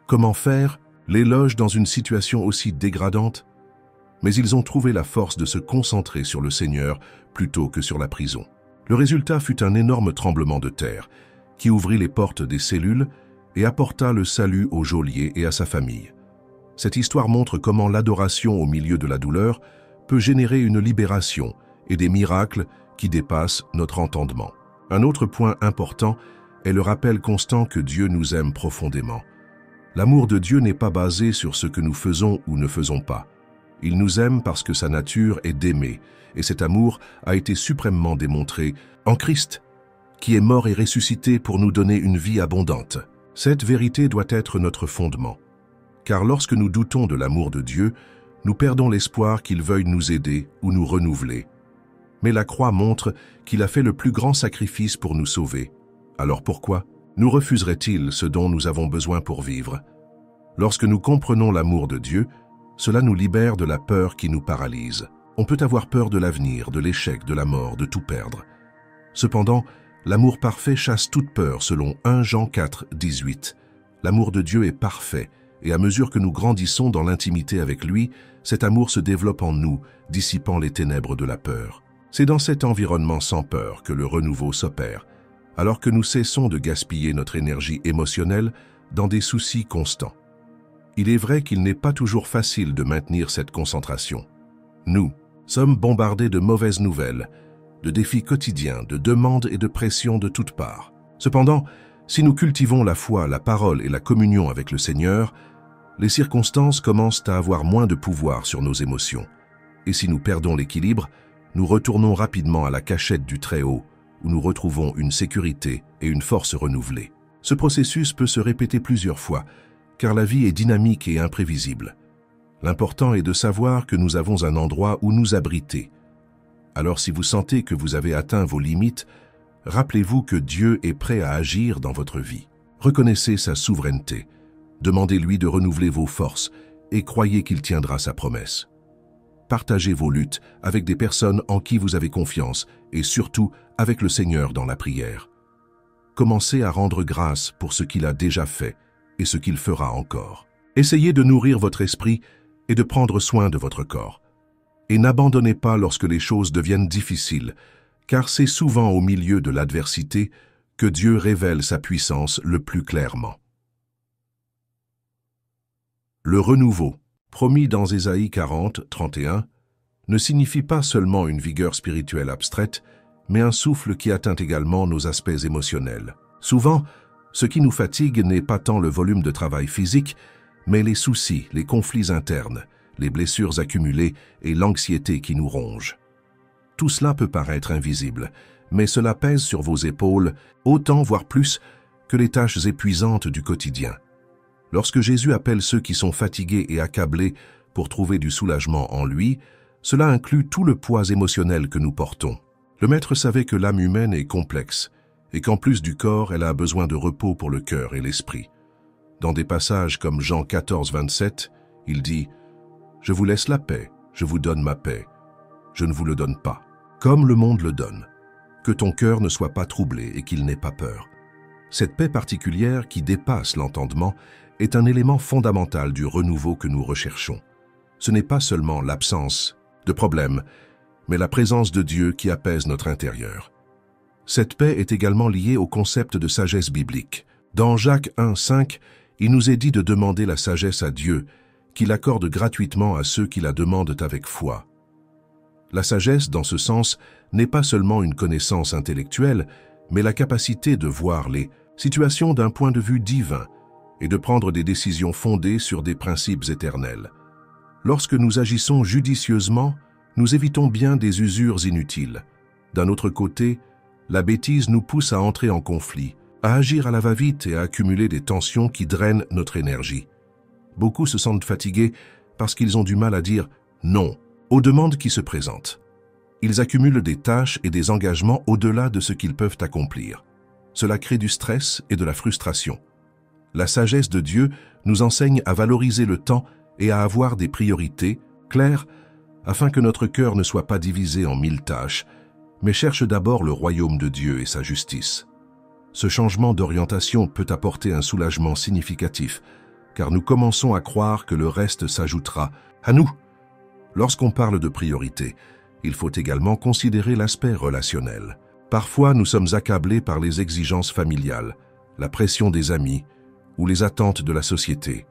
Comment faire l'éloge dans une situation aussi dégradante? Mais ils ont trouvé la force de se concentrer sur le Seigneur plutôt que sur la prison. Le résultat fut un énorme tremblement de terre qui ouvrit les portes des cellules et apporta le salut au geôlier et à sa famille. Cette histoire montre comment l'adoration au milieu de la douleur peut générer une libération et des miracles qui dépassent notre entendement. Un autre point important est le rappel constant que Dieu nous aime profondément. L'amour de Dieu n'est pas basé sur ce que nous faisons ou ne faisons pas. Il nous aime parce que sa nature est d'aimer, et cet amour a été suprêmement démontré en Christ, qui est mort et ressuscité pour nous donner une vie abondante. Cette vérité doit être notre fondement, car lorsque nous doutons de l'amour de Dieu, nous perdons l'espoir qu'il veuille nous aider ou nous renouveler. Mais la croix montre qu'il a fait le plus grand sacrifice pour nous sauver. Alors pourquoi nous refuserait-il ce dont nous avons besoin pour vivre? Lorsque nous comprenons l'amour de Dieu, cela nous libère de la peur qui nous paralyse. On peut avoir peur de l'avenir, de l'échec, de la mort, de tout perdre. Cependant, l'amour parfait chasse toute peur selon 1 Jean 4, 18. L'amour de Dieu est parfait, et à mesure que nous grandissons dans l'intimité avec lui, cet amour se développe en nous, dissipant les ténèbres de la peur. C'est dans cet environnement sans peur que le renouveau s'opère, alors que nous cessons de gaspiller notre énergie émotionnelle dans des soucis constants. Il est vrai qu'il n'est pas toujours facile de maintenir cette concentration. Nous sommes bombardés de mauvaises nouvelles, de défis quotidiens, de demandes et de pressions de toutes parts. Cependant, si nous cultivons la foi, la parole et la communion avec le Seigneur, les circonstances commencent à avoir moins de pouvoir sur nos émotions. Et si nous perdons l'équilibre, nous retournons rapidement à la cachette du Très-Haut, où nous retrouvons une sécurité et une force renouvelée. Ce processus peut se répéter plusieurs fois, car la vie est dynamique et imprévisible. L'important est de savoir que nous avons un endroit où nous abriter. Alors si vous sentez que vous avez atteint vos limites, rappelez-vous que Dieu est prêt à agir dans votre vie. Reconnaissez sa souveraineté, demandez-lui de renouveler vos forces et croyez qu'il tiendra sa promesse. Partagez vos luttes avec des personnes en qui vous avez confiance et surtout avec le Seigneur dans la prière. Commencez à rendre grâce pour ce qu'il a déjà fait et ce qu'il fera encore. Essayez de nourrir votre esprit et de prendre soin de votre corps. Et n'abandonnez pas lorsque les choses deviennent difficiles, car c'est souvent au milieu de l'adversité que Dieu révèle sa puissance le plus clairement. Le renouveau, promis dans Ésaïe 40, 31, ne signifie pas seulement une vigueur spirituelle abstraite, mais un souffle qui atteint également nos aspects émotionnels. Souvent, ce qui nous fatigue n'est pas tant le volume de travail physique, mais les soucis, les conflits internes, les blessures accumulées et l'anxiété qui nous ronge. Tout cela peut paraître invisible, mais cela pèse sur vos épaules autant, voire plus, que les tâches épuisantes du quotidien. Lorsque Jésus appelle ceux qui sont fatigués et accablés pour trouver du soulagement en lui, cela inclut tout le poids émotionnel que nous portons. Le Maître savait que l'âme humaine est complexe et qu'en plus du corps, elle a besoin de repos pour le cœur et l'esprit. Dans des passages comme Jean 14, 27, il dit « Je vous laisse la paix, je vous donne ma paix. Je ne vous le donne pas, comme le monde le donne. Que ton cœur ne soit pas troublé et qu'il n'ait pas peur. » Cette paix particulière qui dépasse l'entendement est un élément fondamental du renouveau que nous recherchons. Ce n'est pas seulement l'absence de problèmes, mais la présence de Dieu qui apaise notre intérieur. Cette paix est également liée au concept de sagesse biblique. Dans Jacques 1, 5, il nous est dit de demander la sagesse à Dieu, qu'il accorde gratuitement à ceux qui la demandent avec foi. La sagesse, dans ce sens, n'est pas seulement une connaissance intellectuelle, mais la capacité de voir les situations d'un point de vue divin et de prendre des décisions fondées sur des principes éternels. Lorsque nous agissons judicieusement, nous évitons bien des usures inutiles. D'un autre côté, la bêtise nous pousse à entrer en conflit, à agir à la va-vite et à accumuler des tensions qui drainent notre énergie. Beaucoup se sentent fatigués parce qu'ils ont du mal à dire non aux demandes qui se présentent. Ils accumulent des tâches et des engagements au-delà de ce qu'ils peuvent accomplir. Cela crée du stress et de la frustration. La sagesse de Dieu nous enseigne à valoriser le temps et à avoir des priorités claires afin que notre cœur ne soit pas divisé en 1000 tâches, mais cherche d'abord le royaume de Dieu et sa justice. Ce changement d'orientation peut apporter un soulagement significatif, car nous commençons à croire que le reste s'ajoutera à nous. Lorsqu'on parle de priorité, il faut également considérer l'aspect relationnel. Parfois, nous sommes accablés par les exigences familiales, la pression des amis ou les attentes de la société.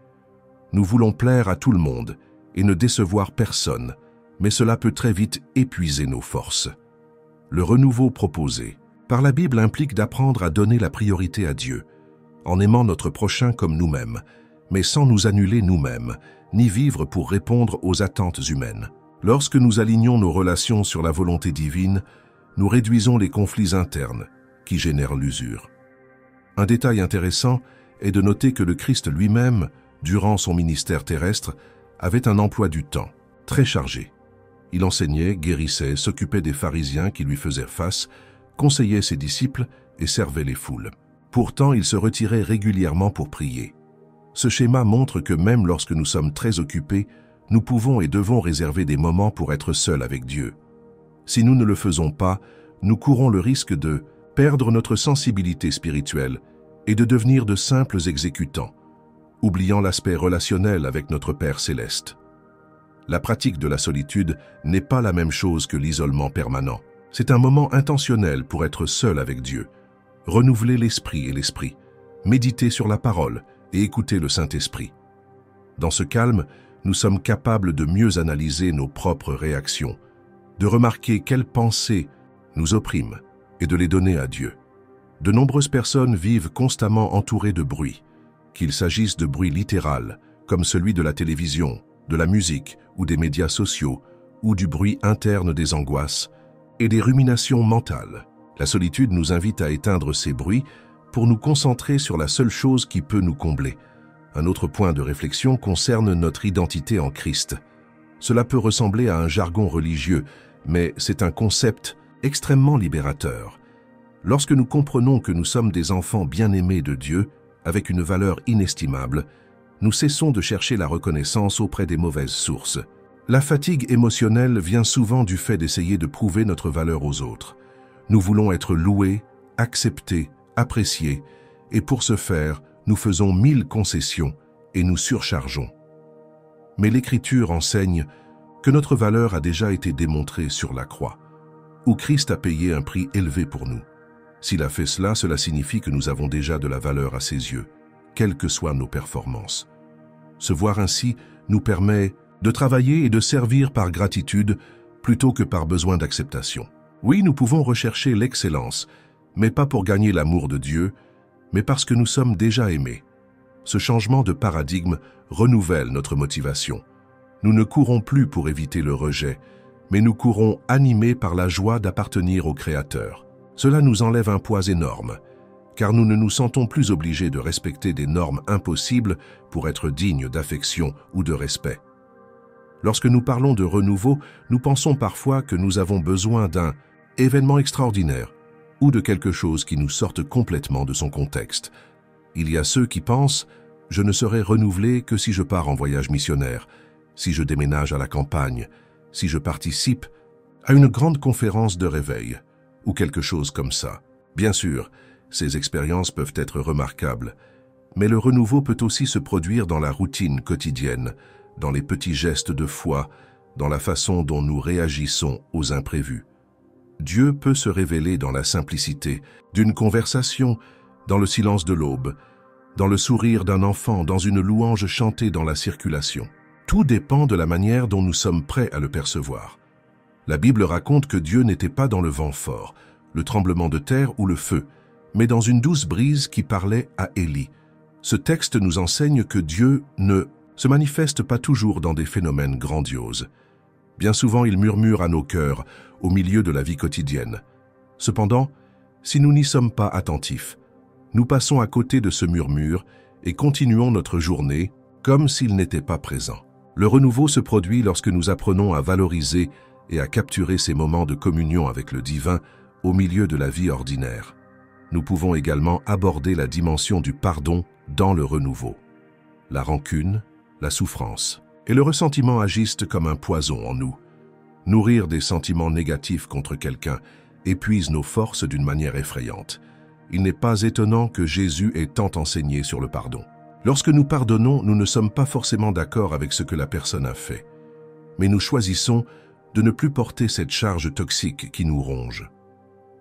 Nous voulons plaire à tout le monde et ne décevoir personne, mais cela peut très vite épuiser nos forces. Le renouveau proposé par la Bible implique d'apprendre à donner la priorité à Dieu, en aimant notre prochain comme nous-mêmes, mais sans nous annuler nous-mêmes, ni vivre pour répondre aux attentes humaines. Lorsque nous alignons nos relations sur la volonté divine, nous réduisons les conflits internes qui génèrent l'usure. Un détail intéressant est de noter que le Christ lui-même, durant son ministère terrestre, avait un emploi du temps très chargé. Il enseignait, guérissait, s'occupait des pharisiens qui lui faisaient face, conseillait ses disciples et servait les foules. Pourtant, il se retirait régulièrement pour prier. Ce schéma montre que même lorsque nous sommes très occupés, nous pouvons et devons réserver des moments pour être seuls avec Dieu. Si nous ne le faisons pas, nous courons le risque de perdre notre sensibilité spirituelle et de devenir de simples exécutants, oubliant l'aspect relationnel avec notre Père céleste. La pratique de la solitude n'est pas la même chose que l'isolement permanent. C'est un moment intentionnel pour être seul avec Dieu, renouveler l'esprit et l'esprit, méditer sur la parole et écouter le Saint-Esprit. Dans ce calme, nous sommes capables de mieux analyser nos propres réactions, de remarquer quelles pensées nous oppriment et de les donner à Dieu. De nombreuses personnes vivent constamment entourées de bruit, qu'il s'agisse de bruit littéral, comme celui de la télévision, de la musique ou des médias sociaux, ou du bruit interne des angoisses et des ruminations mentales. La solitude nous invite à éteindre ces bruits pour nous concentrer sur la seule chose qui peut nous combler. Un autre point de réflexion concerne notre identité en Christ. Cela peut ressembler à un jargon religieux, mais c'est un concept extrêmement libérateur. Lorsque nous comprenons que nous sommes des enfants bien-aimés de Dieu, avec une valeur inestimable, nous cessons de chercher la reconnaissance auprès des mauvaises sources. La fatigue émotionnelle vient souvent du fait d'essayer de prouver notre valeur aux autres. Nous voulons être loués, acceptés, appréciés, et pour ce faire, nous faisons 1000 concessions et nous surchargeons. Mais l'Écriture enseigne que notre valeur a déjà été démontrée sur la croix, où Christ a payé un prix élevé pour nous. S'il a fait cela, cela signifie que nous avons déjà de la valeur à ses yeux, quelles que soient nos performances. Se voir ainsi nous permet de travailler et de servir par gratitude plutôt que par besoin d'acceptation. Oui, nous pouvons rechercher l'excellence, mais pas pour gagner l'amour de Dieu, mais parce que nous sommes déjà aimés. Ce changement de paradigme renouvelle notre motivation. Nous ne courons plus pour éviter le rejet, mais nous courons animés par la joie d'appartenir au Créateur. Cela nous enlève un poids énorme, car nous ne nous sentons plus obligés de respecter des normes impossibles pour être dignes d'affection ou de respect. Lorsque nous parlons de renouveau, nous pensons parfois que nous avons besoin d'un événement extraordinaire ou de quelque chose qui nous sorte complètement de son contexte. Il y a ceux qui pensent « je ne serai renouvelé que si je pars en voyage missionnaire, si je déménage à la campagne, si je participe à une grande conférence de réveil ou quelque chose comme ça ». Bien sûr, ces expériences peuvent être remarquables, mais le renouveau peut aussi se produire dans la routine quotidienne, dans les petits gestes de foi, dans la façon dont nous réagissons aux imprévus. Dieu peut se révéler dans la simplicité d'une conversation, dans le silence de l'aube, dans le sourire d'un enfant, dans une louange chantée dans la circulation. Tout dépend de la manière dont nous sommes prêts à le percevoir. La Bible raconte que Dieu n'était pas dans le vent fort, le tremblement de terre ou le feu, mais dans une douce brise qui parlait à Élie. Ce texte nous enseigne que Dieu ne se manifeste pas toujours dans des phénomènes grandioses. Bien souvent, il murmure à nos cœurs, au milieu de la vie quotidienne. Cependant, si nous n'y sommes pas attentifs, nous passons à côté de ce murmure et continuons notre journée comme s'il n'était pas présent. Le renouveau se produit lorsque nous apprenons à valoriser et à capturer ces moments de communion avec le divin au milieu de la vie ordinaire. Nous pouvons également aborder la dimension du pardon dans le renouveau. La rancune, la souffrance et le ressentiment agissent comme un poison en nous. Nourrir des sentiments négatifs contre quelqu'un épuise nos forces d'une manière effrayante. Il n'est pas étonnant que Jésus ait tant enseigné sur le pardon. Lorsque nous pardonnons, nous ne sommes pas forcément d'accord avec ce que la personne a fait. Mais nous choisissons de ne plus porter cette charge toxique qui nous ronge.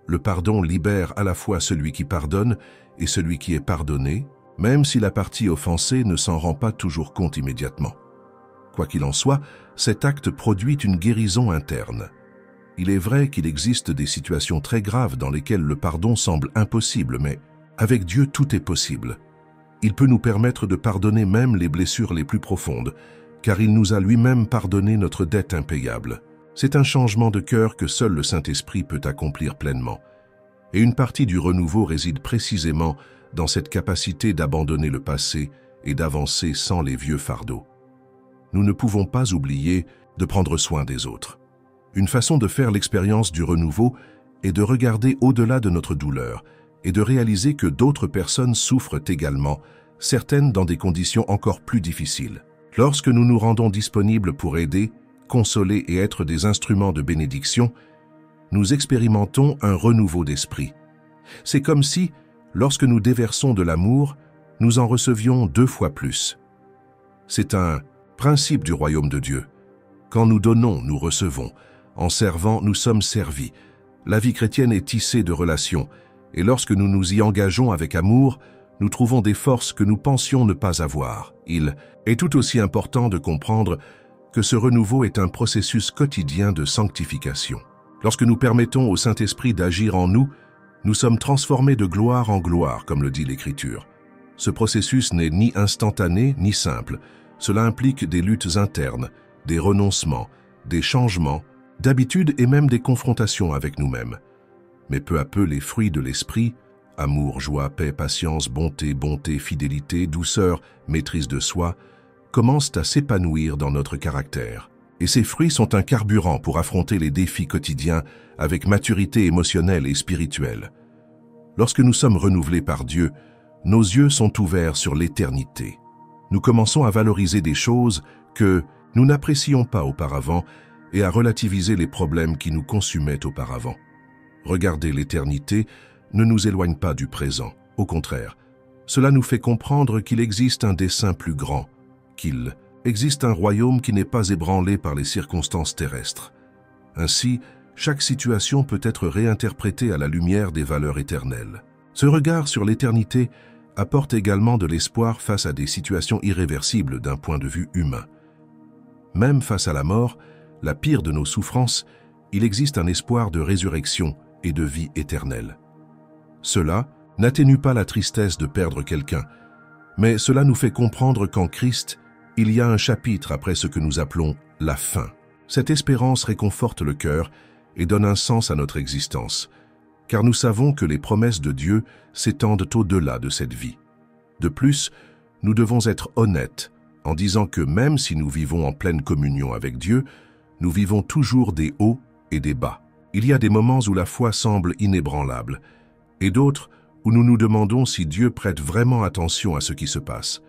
Le pardon libère à la fois celui qui pardonne et celui qui est pardonné, même si la partie offensée ne s'en rend pas toujours compte immédiatement. Quoi qu'il en soit, cet acte produit une guérison interne. Il est vrai qu'il existe des situations très graves dans lesquelles le pardon semble impossible, mais avec Dieu tout est possible. Il peut nous permettre de pardonner même les blessures les plus profondes, car il nous a lui-même pardonné notre dette impayable. C'est un changement de cœur que seul le Saint-Esprit peut accomplir pleinement. Et une partie du renouveau réside précisément dans cette capacité d'abandonner le passé et d'avancer sans les vieux fardeaux. Nous ne pouvons pas oublier de prendre soin des autres. Une façon de faire l'expérience du renouveau est de regarder au-delà de notre douleur et de réaliser que d'autres personnes souffrent également, certaines dans des conditions encore plus difficiles. Lorsque nous nous rendons disponibles pour aider, consoler et être des instruments de bénédiction, nous expérimentons un renouveau d'esprit. C'est comme si, lorsque nous déversons de l'amour, nous en recevions 2 fois plus. C'est un principe du royaume de Dieu. Quand nous donnons, nous recevons. En servant, nous sommes servis. La vie chrétienne est tissée de relations, et lorsque nous nous y engageons avec amour, nous trouvons des forces que nous pensions ne pas avoir. Il est tout aussi important de comprendre que ce renouveau est un processus quotidien de sanctification. Lorsque nous permettons au Saint-Esprit d'agir en nous, nous sommes transformés de gloire en gloire, comme le dit l'Écriture. Ce processus n'est ni instantané ni simple. Cela implique des luttes internes, des renoncements, des changements, d'habitudes et même des confrontations avec nous-mêmes. Mais peu à peu, les fruits de l'esprit, amour, joie, paix, patience, bonté, fidélité, douceur, maîtrise de soi, commencent à s'épanouir dans notre caractère. Et ces fruits sont un carburant pour affronter les défis quotidiens avec maturité émotionnelle et spirituelle. Lorsque nous sommes renouvelés par Dieu, nos yeux sont ouverts sur l'éternité. Nous commençons à valoriser des choses que nous n'apprécions pas auparavant et à relativiser les problèmes qui nous consumaient auparavant. Regarder l'éternité ne nous éloigne pas du présent. Au contraire, cela nous fait comprendre qu'il existe un dessein plus grand, qu'il existe un royaume qui n'est pas ébranlé par les circonstances terrestres. Ainsi, chaque situation peut être réinterprétée à la lumière des valeurs éternelles. Ce regard sur l'éternité apporte également de l'espoir face à des situations irréversibles d'un point de vue humain. Même face à la mort, la pire de nos souffrances, il existe un espoir de résurrection et de vie éternelle. Cela n'atténue pas la tristesse de perdre quelqu'un, mais cela nous fait comprendre qu'en Christ, il y a un chapitre après ce que nous appelons la fin. Cette espérance réconforte le cœur et donne un sens à notre existence, car nous savons que les promesses de Dieu s'étendent au-delà de cette vie. De plus, nous devons être honnêtes en disant que même si nous vivons en pleine communion avec Dieu, nous vivons toujours des hauts et des bas. Il y a des moments où la foi semble inébranlable, et d'autres où nous nous demandons si Dieu prête vraiment attention à ce qui se passe.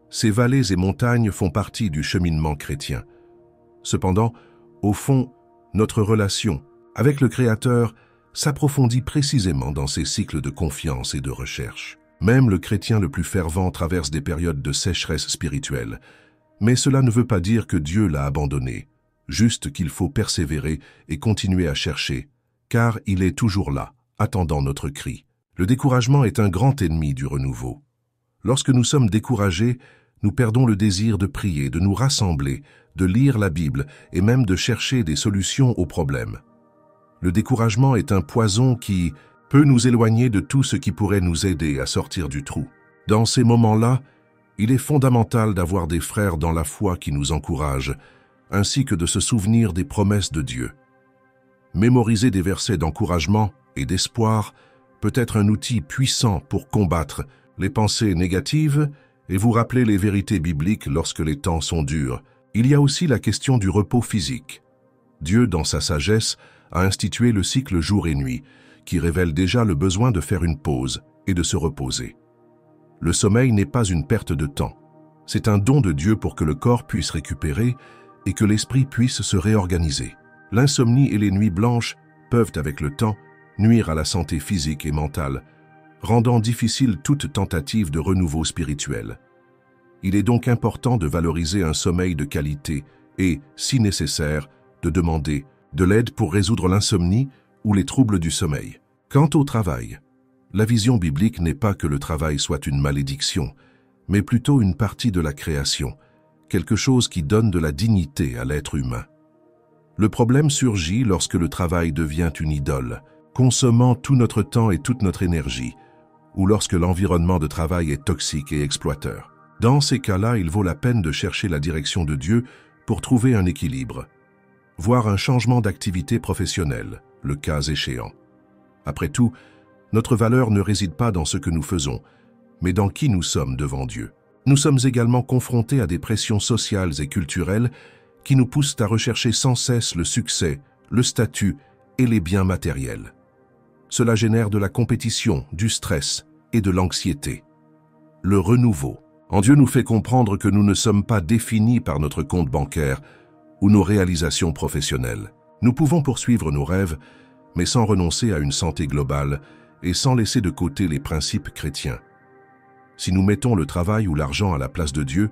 Ces vallées et montagnes font partie du cheminement chrétien. Cependant, au fond, notre relation avec le Créateur s'approfondit précisément dans ces cycles de confiance et de recherche. Même le chrétien le plus fervent traverse des périodes de sécheresse spirituelle. Mais cela ne veut pas dire que Dieu l'a abandonné, juste qu'il faut persévérer et continuer à chercher, car il est toujours là, attendant notre cri. Le découragement est un grand ennemi du renouveau. Lorsque nous sommes découragés, nous perdons le désir de prier, de nous rassembler, de lire la Bible et même de chercher des solutions aux problèmes. Le découragement est un poison qui peut nous éloigner de tout ce qui pourrait nous aider à sortir du trou. Dans ces moments-là, il est fondamental d'avoir des frères dans la foi qui nous encouragent, ainsi que de se souvenir des promesses de Dieu. Mémoriser des versets d'encouragement et d'espoir peut être un outil puissant pour combattre les pensées négatives et vous rappeler les vérités bibliques lorsque les temps sont durs. Il y a aussi la question du repos physique. Dieu, dans sa sagesse, a institué le cycle jour et nuit, qui révèle déjà le besoin de faire une pause et de se reposer. Le sommeil n'est pas une perte de temps. C'est un don de Dieu pour que le corps puisse récupérer et que l'esprit puisse se réorganiser. L'insomnie et les nuits blanches peuvent, avec le temps, nuire à la santé physique et mentale, rendant difficile toute tentative de renouveau spirituel. Il est donc important de valoriser un sommeil de qualité et, si nécessaire, de demander de l'aide pour résoudre l'insomnie ou les troubles du sommeil. Quant au travail, la vision biblique n'est pas que le travail soit une malédiction, mais plutôt une partie de la création, quelque chose qui donne de la dignité à l'être humain. Le problème surgit lorsque le travail devient une idole, consommant tout notre temps et toute notre énergie, ou lorsque l'environnement de travail est toxique et exploiteur. Dans ces cas-là, il vaut la peine de chercher la direction de Dieu pour trouver un équilibre, voire un changement d'activité professionnelle, le cas échéant. Après tout, notre valeur ne réside pas dans ce que nous faisons, mais dans qui nous sommes devant Dieu. Nous sommes également confrontés à des pressions sociales et culturelles qui nous poussent à rechercher sans cesse le succès, le statut et les biens matériels. Cela génère de la compétition, du stress et de l'anxiété. Le renouveau en Dieu nous fait comprendre que nous ne sommes pas définis par notre compte bancaire ou nos réalisations professionnelles. Nous pouvons poursuivre nos rêves, mais sans renoncer à une santé globale et sans laisser de côté les principes chrétiens. Si nous mettons le travail ou l'argent à la place de Dieu,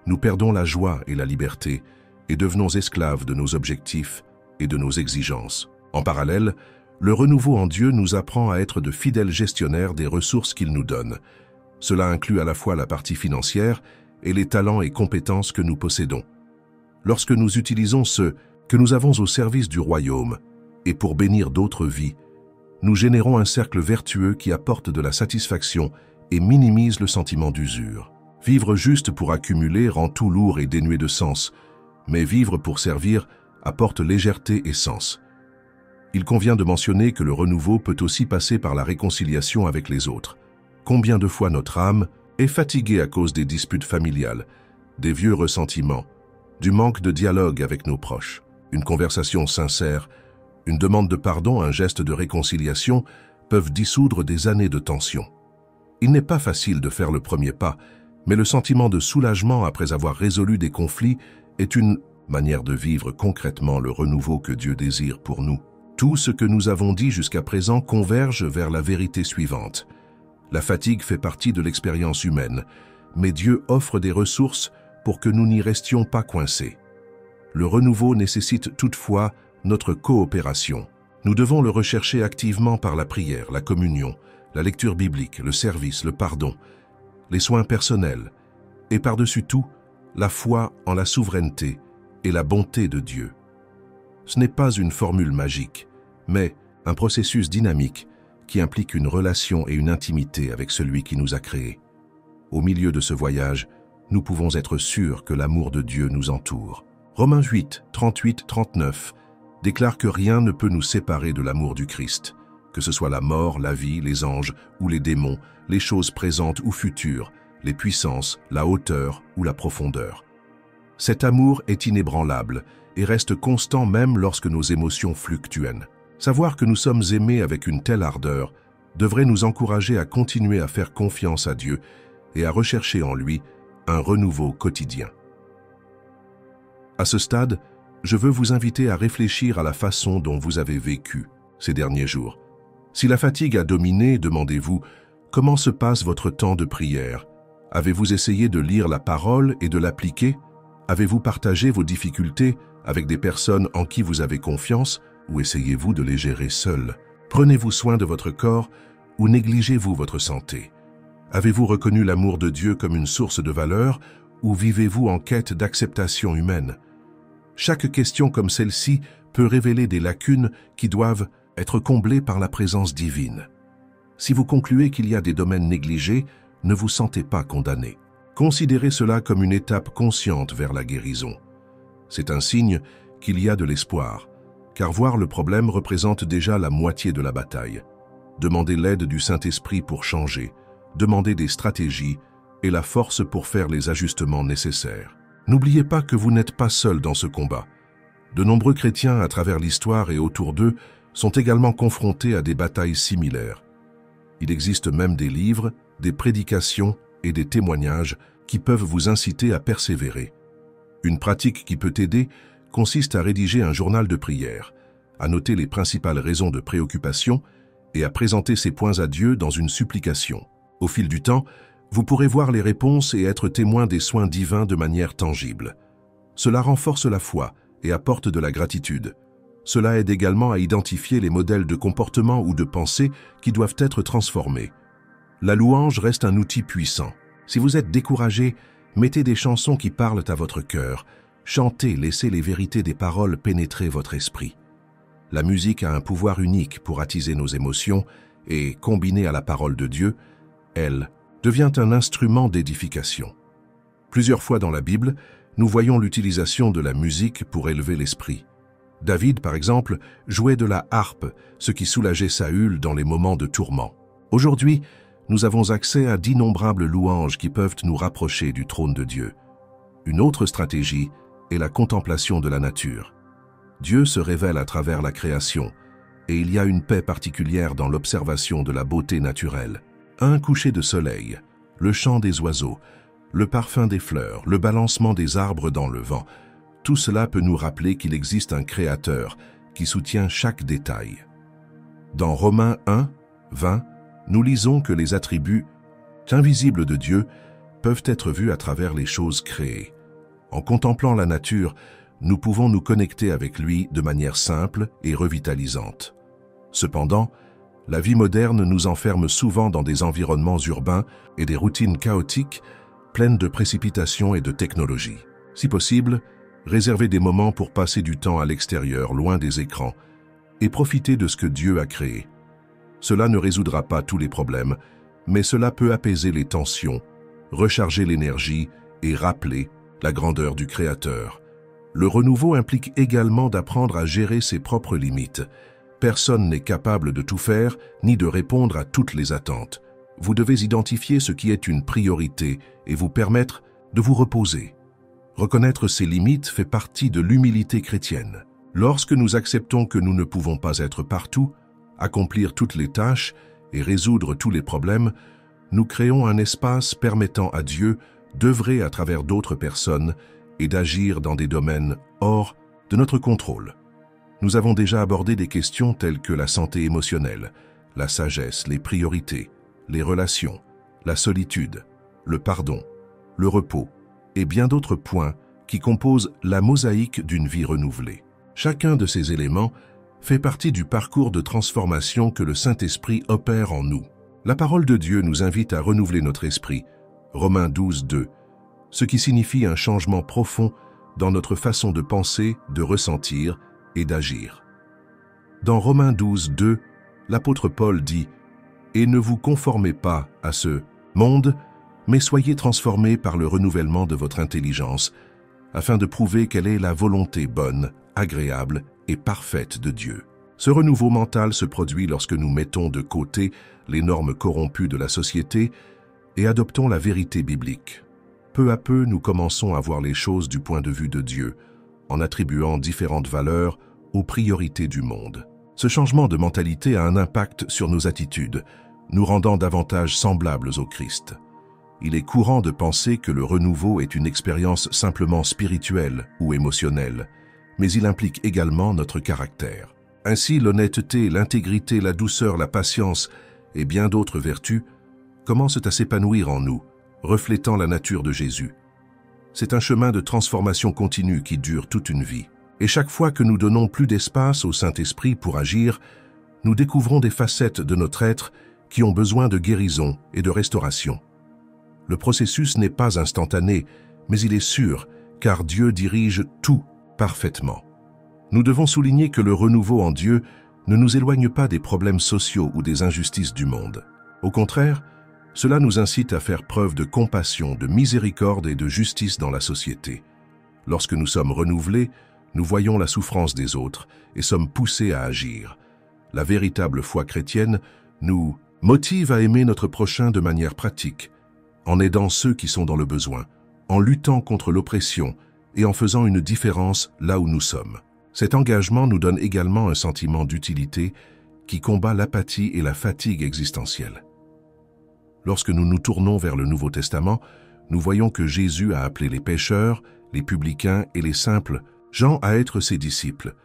nous perdons la joie et la liberté et devenons esclaves de nos objectifs et de nos exigences. En parallèle, le renouveau en Dieu nous apprend à être de fidèles gestionnaires des ressources qu'il nous donne. Cela inclut à la fois la partie financière et les talents et compétences que nous possédons. Lorsque nous utilisons ce que nous avons au service du royaume et pour bénir d'autres vies, nous générons un cercle vertueux qui apporte de la satisfaction et minimise le sentiment d'usure. Vivre juste pour accumuler rend tout lourd et dénué de sens, mais vivre pour servir apporte légèreté et sens. Il convient de mentionner que le renouveau peut aussi passer par la réconciliation avec les autres. Combien de fois notre âme est fatiguée à cause des disputes familiales, des vieux ressentiments, du manque de dialogue avec nos proches. Une conversation sincère, une demande de pardon, un geste de réconciliation peuvent dissoudre des années de tension. Il n'est pas facile de faire le premier pas, mais le sentiment de soulagement après avoir résolu des conflits est une manière de vivre concrètement le renouveau que Dieu désire pour nous. Tout ce que nous avons dit jusqu'à présent converge vers la vérité suivante. La fatigue fait partie de l'expérience humaine, mais Dieu offre des ressources pour que nous n'y restions pas coincés. Le renouveau nécessite toutefois notre coopération. Nous devons le rechercher activement par la prière, la communion, la lecture biblique, le service, le pardon, les soins personnels, et par-dessus tout, la foi en la souveraineté et la bonté de Dieu. Ce n'est pas une formule magique, mais un processus dynamique qui implique une relation et une intimité avec celui qui nous a créés. Au milieu de ce voyage, nous pouvons être sûrs que l'amour de Dieu nous entoure. Romains 8, 38-39 déclare que rien ne peut nous séparer de l'amour du Christ, que ce soit la mort, la vie, les anges ou les démons, les choses présentes ou futures, les puissances, la hauteur ou la profondeur. Cet amour est inébranlable et reste constant même lorsque nos émotions fluctuent. Savoir que nous sommes aimés avec une telle ardeur devrait nous encourager à continuer à faire confiance à Dieu et à rechercher en lui un renouveau quotidien. À ce stade, je veux vous inviter à réfléchir à la façon dont vous avez vécu ces derniers jours. Si la fatigue a dominé, demandez-vous, comment se passe votre temps de prière? Avez-vous essayé de lire la parole et de l'appliquer? Avez-vous partagé vos difficultés avec des personnes en qui vous avez confiance ou essayez-vous de les gérer seul? Prenez-vous soin de votre corps ou négligez-vous votre santé? Avez-vous reconnu l'amour de Dieu comme une source de valeur ou vivez-vous en quête d'acceptation humaine? Chaque question comme celle-ci peut révéler des lacunes qui doivent être comblées par la présence divine. Si vous concluez qu'il y a des domaines négligés, ne vous sentez pas condamné. Considérez cela comme une étape consciente vers la guérison. C'est un signe qu'il y a de l'espoir, car voir le problème représente déjà la moitié de la bataille. Demandez l'aide du Saint-Esprit pour changer, demandez des stratégies et la force pour faire les ajustements nécessaires. N'oubliez pas que vous n'êtes pas seul dans ce combat. De nombreux chrétiens à travers l'histoire et autour d'eux sont également confrontés à des batailles similaires. Il existe même des livres, des prédications et des témoignages qui peuvent vous inciter à persévérer. Une pratique qui peut aider consiste à rédiger un journal de prière, à noter les principales raisons de préoccupation et à présenter ces points à Dieu dans une supplication. Au fil du temps, vous pourrez voir les réponses et être témoin des soins divins de manière tangible. Cela renforce la foi et apporte de la gratitude. Cela aide également à identifier les modèles de comportement ou de pensée qui doivent être transformés. La louange reste un outil puissant. Si vous êtes découragé, mettez des chansons qui parlent à votre cœur. Chantez, laissez les vérités des paroles pénétrer votre esprit. La musique a un pouvoir unique pour attiser nos émotions et, combinée à la parole de Dieu, elle devient un instrument d'édification. Plusieurs fois dans la Bible, nous voyons l'utilisation de la musique pour élever l'esprit. David, par exemple, jouait de la harpe, ce qui soulageait Saül dans les moments de tourment. Aujourd'hui, nous avons accès à d'innombrables louanges qui peuvent nous rapprocher du trône de Dieu. Une autre stratégie est la contemplation de la nature. Dieu se révèle à travers la création, et il y a une paix particulière dans l'observation de la beauté naturelle. Un coucher de soleil, le chant des oiseaux, le parfum des fleurs, le balancement des arbres dans le vent, tout cela peut nous rappeler qu'il existe un Créateur qui soutient chaque détail. Dans Romains 1, 20, nous lisons que les attributs invisibles de Dieu peuvent être vus à travers les choses créées. En contemplant la nature, nous pouvons nous connecter avec lui de manière simple et revitalisante. Cependant, la vie moderne nous enferme souvent dans des environnements urbains et des routines chaotiques, pleines de précipitations et de technologie. Si possible, réservez des moments pour passer du temps à l'extérieur, loin des écrans, et profiter de ce que Dieu a créé. Cela ne résoudra pas tous les problèmes, mais cela peut apaiser les tensions, recharger l'énergie et rappeler la grandeur du Créateur. Le renouveau implique également d'apprendre à gérer ses propres limites. Personne n'est capable de tout faire, ni de répondre à toutes les attentes. Vous devez identifier ce qui est une priorité et vous permettre de vous reposer. Reconnaître ses limites fait partie de l'humilité chrétienne. Lorsque nous acceptons que nous ne pouvons pas être partout, accomplir toutes les tâches et résoudre tous les problèmes, nous créons un espace permettant à Dieu d'œuvrer à travers d'autres personnes et d'agir dans des domaines hors de notre contrôle. Nous avons déjà abordé des questions telles que la santé émotionnelle, la sagesse, les priorités, les relations, la solitude, le pardon, le repos et bien d'autres points qui composent la mosaïque d'une vie renouvelée. Chacun de ces éléments fait partie du parcours de transformation que le Saint-Esprit opère en nous. La parole de Dieu nous invite à renouveler notre esprit, Romains 12, 2, ce qui signifie un changement profond dans notre façon de penser, de ressentir et d'agir. Dans Romains 12, 2, l'apôtre Paul dit « Et ne vous conformez pas à ce monde, mais soyez transformés par le renouvellement de votre intelligence, afin de prouver quelle est la volonté bonne, agréable et parfaite de Dieu. » Ce renouveau mental se produit lorsque nous mettons de côté les normes corrompues de la société et adoptons la vérité biblique. Peu à peu, nous commençons à voir les choses du point de vue de Dieu, en attribuant différentes valeurs aux priorités du monde. Ce changement de mentalité a un impact sur nos attitudes, nous rendant davantage semblables au Christ. Il est courant de penser que le renouveau est une expérience simplement spirituelle ou émotionnelle, mais il implique également notre caractère. Ainsi, l'honnêteté, l'intégrité, la douceur, la patience et bien d'autres vertus commencent à s'épanouir en nous, reflétant la nature de Jésus. C'est un chemin de transformation continue qui dure toute une vie. Et chaque fois que nous donnons plus d'espace au Saint-Esprit pour agir, nous découvrons des facettes de notre être qui ont besoin de guérison et de restauration. Le processus n'est pas instantané, mais il est sûr, car Dieu dirige tout parfaitement. Nous devons souligner que le renouveau en Dieu ne nous éloigne pas des problèmes sociaux ou des injustices du monde. Au contraire, cela nous incite à faire preuve de compassion, de miséricorde et de justice dans la société. Lorsque nous sommes renouvelés, nous voyons la souffrance des autres et sommes poussés à agir. La véritable foi chrétienne nous motive à aimer notre prochain de manière pratique, en aidant ceux qui sont dans le besoin, en luttant contre l'oppression et en faisant une différence là où nous sommes. Cet engagement nous donne également un sentiment d'utilité qui combat l'apathie et la fatigue existentielle. Lorsque nous nous tournons vers le Nouveau Testament, nous voyons que Jésus a appelé les pécheurs, les publicains et les simples gens à être ses disciples.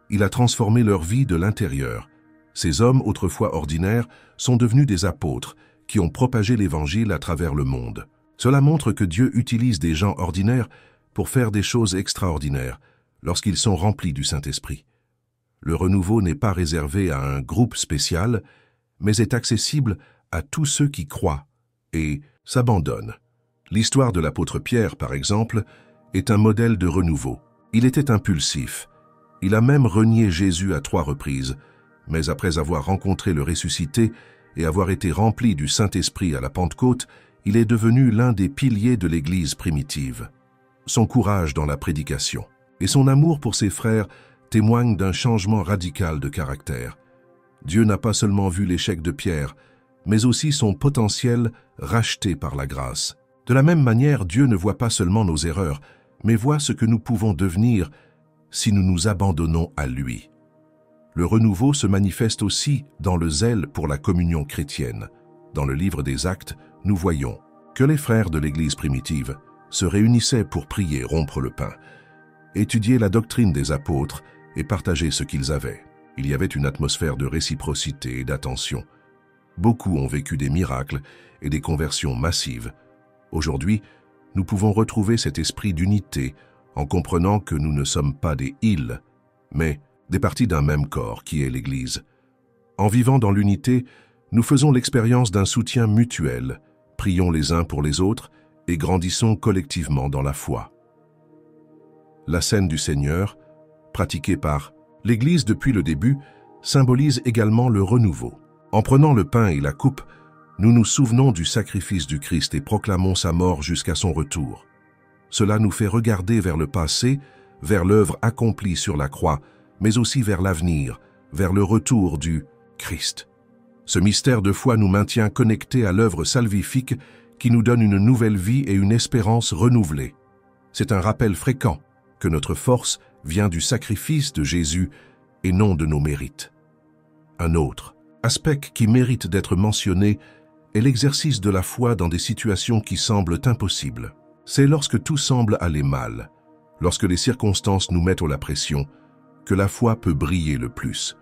Il a transformé leur vie de l'intérieur. Ces hommes, autrefois ordinaires, sont devenus des apôtres qui ont propagé l'Évangile à travers le monde. Cela montre que Dieu utilise des gens ordinaires pour faire des choses extraordinaires lorsqu'ils sont remplis du Saint-Esprit. Le renouveau n'est pas réservé à un groupe spécial, mais est accessible à tous ceux qui croient et s'abandonnent. L'histoire de l'apôtre Pierre, par exemple, est un modèle de renouveau. Il était impulsif. Il a même renié Jésus à 3 reprises, mais après avoir rencontré le ressuscité et avoir été rempli du Saint-Esprit à la Pentecôte, il est devenu l'un des piliers de l'Église primitive. Son courage dans la prédication et son amour pour ses frères témoignent d'un changement radical de caractère. Dieu n'a pas seulement vu l'échec de Pierre, mais aussi son potentiel racheté par la grâce. De la même manière, Dieu ne voit pas seulement nos erreurs, mais voit ce que nous pouvons devenir si nous nous abandonnons à lui. Le renouveau se manifeste aussi dans le zèle pour la communion chrétienne. Dans le livre des Actes, nous voyons que les frères de l'Église primitive se réunissaient pour prier, rompre le pain, étudier la doctrine des apôtres et partager ce qu'ils avaient. Il y avait une atmosphère de réciprocité et d'attention. Beaucoup ont vécu des miracles et des conversions massives. Aujourd'hui, nous pouvons retrouver cet esprit d'unité en comprenant que nous ne sommes pas des îles, mais des parties d'un même corps qui est l'Église. En vivant dans l'unité, nous faisons l'expérience d'un soutien mutuel, prions les uns pour les autres et grandissons collectivement dans la foi. La scène du Seigneur, pratiquée par l'Église depuis le début, symbolise également le renouveau. En prenant le pain et la coupe, nous nous souvenons du sacrifice du Christ et proclamons sa mort jusqu'à son retour. Cela nous fait regarder vers le passé, vers l'œuvre accomplie sur la croix, mais aussi vers l'avenir, vers le retour du Christ. Ce mystère de foi nous maintient connectés à l'œuvre salvifique qui nous donne une nouvelle vie et une espérance renouvelée. C'est un rappel fréquent que notre force vient du sacrifice de Jésus et non de nos mérites. Un autre aspect qui mérite d'être mentionné est l'exercice de la foi dans des situations qui semblent impossibles. C'est lorsque tout semble aller mal, lorsque les circonstances nous mettent la pression, que la foi peut briller le plus.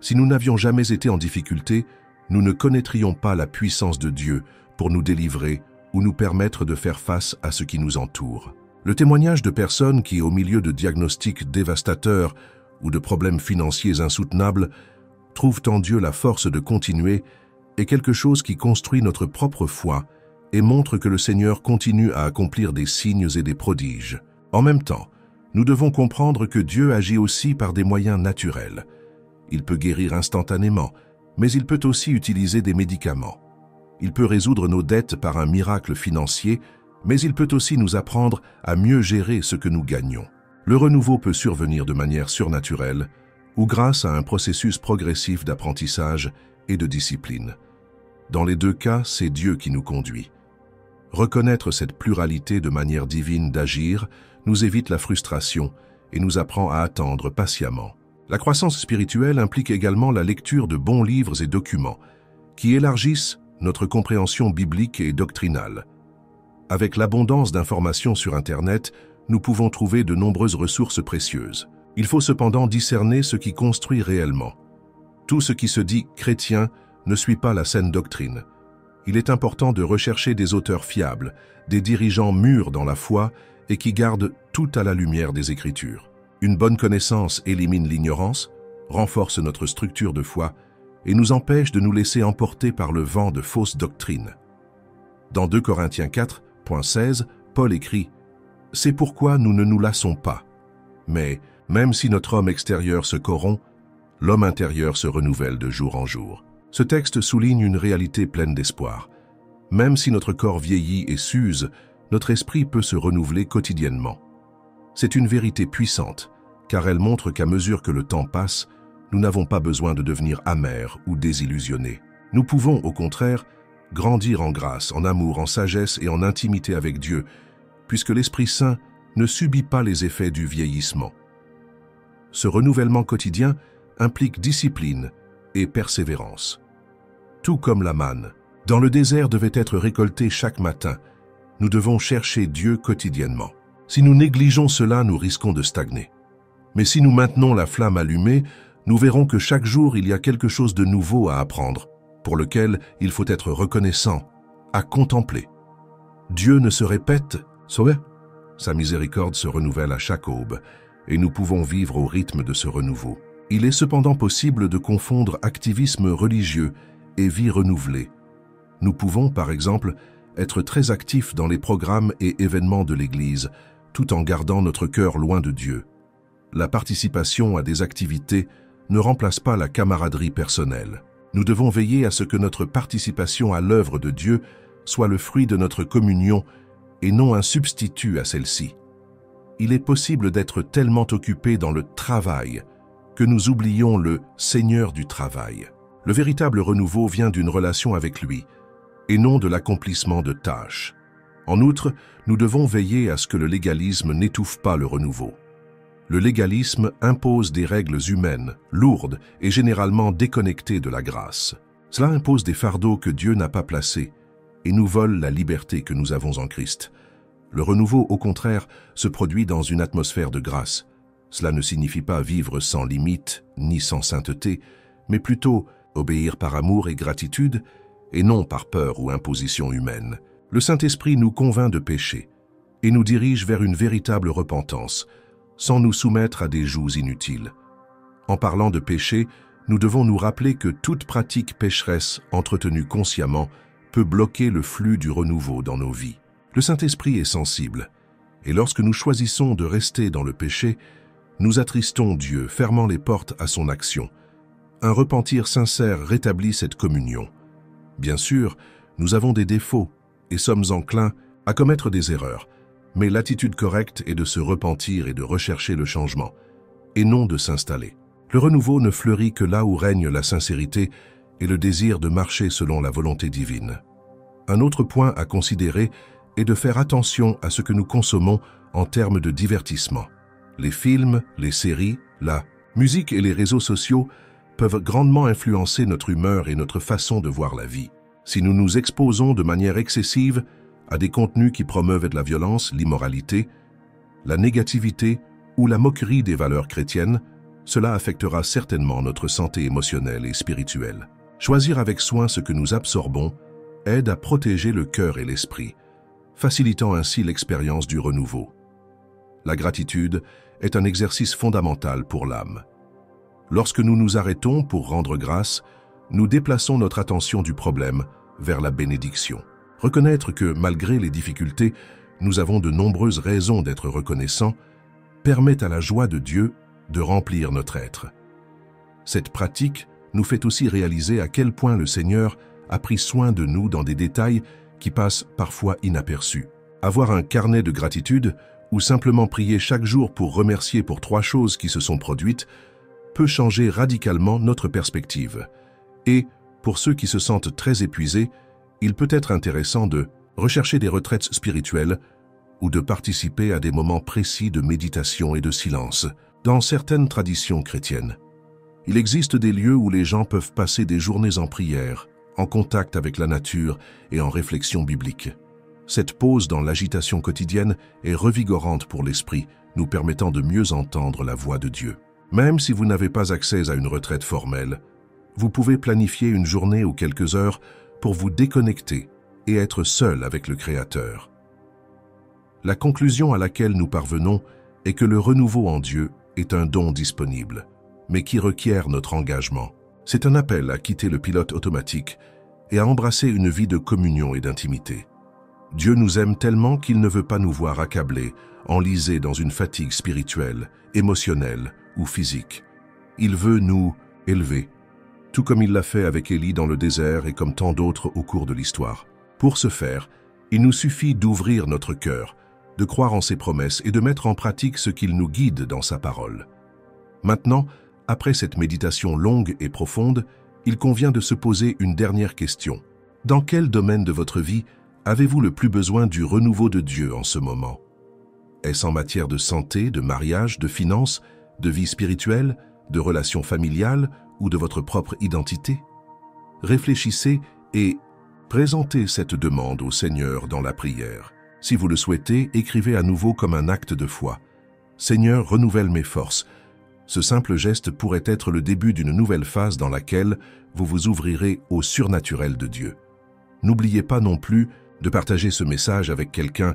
Si nous n'avions jamais été en difficulté, nous ne connaîtrions pas la puissance de Dieu pour nous délivrer ou nous permettre de faire face à ce qui nous entoure. Le témoignage de personnes qui, au milieu de diagnostics dévastateurs ou de problèmes financiers insoutenables, trouvent en Dieu la force de continuer est quelque chose qui construit notre propre foi et montre que le Seigneur continue à accomplir des signes et des prodiges. En même temps, nous devons comprendre que Dieu agit aussi par des moyens naturels. Il peut guérir instantanément, mais il peut aussi utiliser des médicaments. Il peut résoudre nos dettes par un miracle financier, mais il peut aussi nous apprendre à mieux gérer ce que nous gagnons. Le renouveau peut survenir de manière surnaturelle ou grâce à un processus progressif d'apprentissage et de discipline. Dans les deux cas, c'est Dieu qui nous conduit. Reconnaître cette pluralité de manière divine d'agir nous évite la frustration et nous apprend à attendre patiemment. La croissance spirituelle implique également la lecture de bons livres et documents qui élargissent notre compréhension biblique et doctrinale. Avec l'abondance d'informations sur Internet, nous pouvons trouver de nombreuses ressources précieuses. Il faut cependant discerner ce qui construit réellement. Tout ce qui se dit chrétien ne suit pas la saine doctrine. Il est important de rechercher des auteurs fiables, des dirigeants mûrs dans la foi et qui gardent tout à la lumière des Écritures. Une bonne connaissance élimine l'ignorance, renforce notre structure de foi et nous empêche de nous laisser emporter par le vent de fausses doctrines. Dans 2 Corinthiens 4.16, Paul écrit « C'est pourquoi nous ne nous lassons pas. Mais, même si notre homme extérieur se corrompt, l'homme intérieur se renouvelle de jour en jour. Ce texte souligne une réalité pleine d'espoir. Même si notre corps vieillit et s'use, notre esprit peut se renouveler quotidiennement. C'est une vérité puissante, car elle montre qu'à mesure que le temps passe, nous n'avons pas besoin de devenir amers ou désillusionnés. Nous pouvons, au contraire, grandir en grâce, en amour, en sagesse et en intimité avec Dieu, puisque l'Esprit Saint ne subit pas les effets du vieillissement. Ce renouvellement quotidien implique discipline et persévérance. Tout comme la manne, dans le désert devait être récoltée chaque matin, nous devons chercher Dieu quotidiennement. Si nous négligeons cela, nous risquons de stagner. Mais si nous maintenons la flamme allumée, nous verrons que chaque jour il y a quelque chose de nouveau à apprendre, pour lequel il faut être reconnaissant, à contempler. Dieu ne se répète, sa miséricorde se renouvelle à chaque aube, et nous pouvons vivre au rythme de ce renouveau. Il est cependant possible de confondre activisme religieux et vie renouvelée. Nous pouvons, par exemple, être très actifs dans les programmes et événements de l'Église, tout en gardant notre cœur loin de Dieu. La participation à des activités ne remplace pas la camaraderie personnelle. Nous devons veiller à ce que notre participation à l'œuvre de Dieu soit le fruit de notre communion et non un substitut à celle-ci. Il est possible d'être tellement occupé dans le travail que nous oublions le Seigneur du travail. Le véritable renouveau vient d'une relation avec lui, et non de l'accomplissement de tâches. En outre, nous devons veiller à ce que le légalisme n'étouffe pas le renouveau. Le légalisme impose des règles humaines, lourdes et généralement déconnectées de la grâce. Cela impose des fardeaux que Dieu n'a pas placés et nous vole la liberté que nous avons en Christ. Le renouveau, au contraire, se produit dans une atmosphère de grâce. Cela ne signifie pas vivre sans limite ni sans sainteté, mais plutôt obéir par amour et gratitude, et non par peur ou imposition humaine. Le Saint-Esprit nous convainc de pécher et nous dirige vers une véritable repentance, sans nous soumettre à des joues inutiles. En parlant de péché, nous devons nous rappeler que toute pratique pécheresse entretenue consciemment peut bloquer le flux du renouveau dans nos vies. Le Saint-Esprit est sensible, et lorsque nous choisissons de rester dans le péché, nous attristons Dieu, fermant les portes à son action. Un repentir sincère rétablit cette communion. Bien sûr, nous avons des défauts et sommes enclins à commettre des erreurs, mais l'attitude correcte est de se repentir et de rechercher le changement, et non de s'installer. Le renouveau ne fleurit que là où règne la sincérité et le désir de marcher selon la volonté divine. Un autre point à considérer est de faire attention à ce que nous consommons en termes de divertissement. Les films, les séries, la musique et les réseaux sociaux peuvent grandement influencer notre humeur et notre façon de voir la vie. Si nous nous exposons de manière excessive à des contenus qui promeuvent de la violence, l'immoralité, la négativité ou la moquerie des valeurs chrétiennes, cela affectera certainement notre santé émotionnelle et spirituelle. Choisir avec soin ce que nous absorbons aide à protéger le cœur et l'esprit, facilitant ainsi l'expérience du renouveau. La gratitude est un exercice fondamental pour l'âme. Lorsque nous nous arrêtons pour rendre grâce, nous déplaçons notre attention du problème vers la bénédiction. Reconnaître que, malgré les difficultés, nous avons de nombreuses raisons d'être reconnaissants permet à la joie de Dieu de remplir notre être. Cette pratique nous fait aussi réaliser à quel point le Seigneur a pris soin de nous dans des détails qui passent parfois inaperçus. Avoir un carnet de gratitude ou simplement prier chaque jour pour remercier pour 3 choses qui se sont produites peut changer radicalement notre perspective. Et, pour ceux qui se sentent très épuisés, il peut être intéressant de rechercher des retraites spirituelles ou de participer à des moments précis de méditation et de silence. Dans certaines traditions chrétiennes, il existe des lieux où les gens peuvent passer des journées en prière, en contact avec la nature et en réflexion biblique. Cette pause dans l'agitation quotidienne est revigorante pour l'esprit, nous permettant de mieux entendre la voix de Dieu. Même si vous n'avez pas accès à une retraite formelle, vous pouvez planifier une journée ou quelques heures pour vous déconnecter et être seul avec le Créateur. La conclusion à laquelle nous parvenons est que le renouveau en Dieu est un don disponible, mais qui requiert notre engagement. C'est un appel à quitter le pilote automatique et à embrasser une vie de communion et d'intimité. Dieu nous aime tellement qu'il ne veut pas nous voir accablés, enlisés dans une fatigue spirituelle, émotionnelle ou physique. Il veut nous élever, tout comme il l'a fait avec Élie dans le désert et comme tant d'autres au cours de l'histoire. Pour ce faire, il nous suffit d'ouvrir notre cœur, de croire en ses promesses et de mettre en pratique ce qu'il nous guide dans sa parole. Maintenant, après cette méditation longue et profonde, il convient de se poser une dernière question. Dans quel domaine de votre vie avez-vous le plus besoin du renouveau de Dieu en ce moment? Est-ce en matière de santé, de mariage, de finances, de vie spirituelle, de relations familiales ou de votre propre identité? Réfléchissez et présentez cette demande au Seigneur dans la prière. Si vous le souhaitez, écrivez à nouveau comme un acte de foi. « Seigneur, renouvelle mes forces ». Ce simple geste pourrait être le début d'une nouvelle phase dans laquelle vous vous ouvrirez au surnaturel de Dieu. N'oubliez pas non plus de partager ce message avec quelqu'un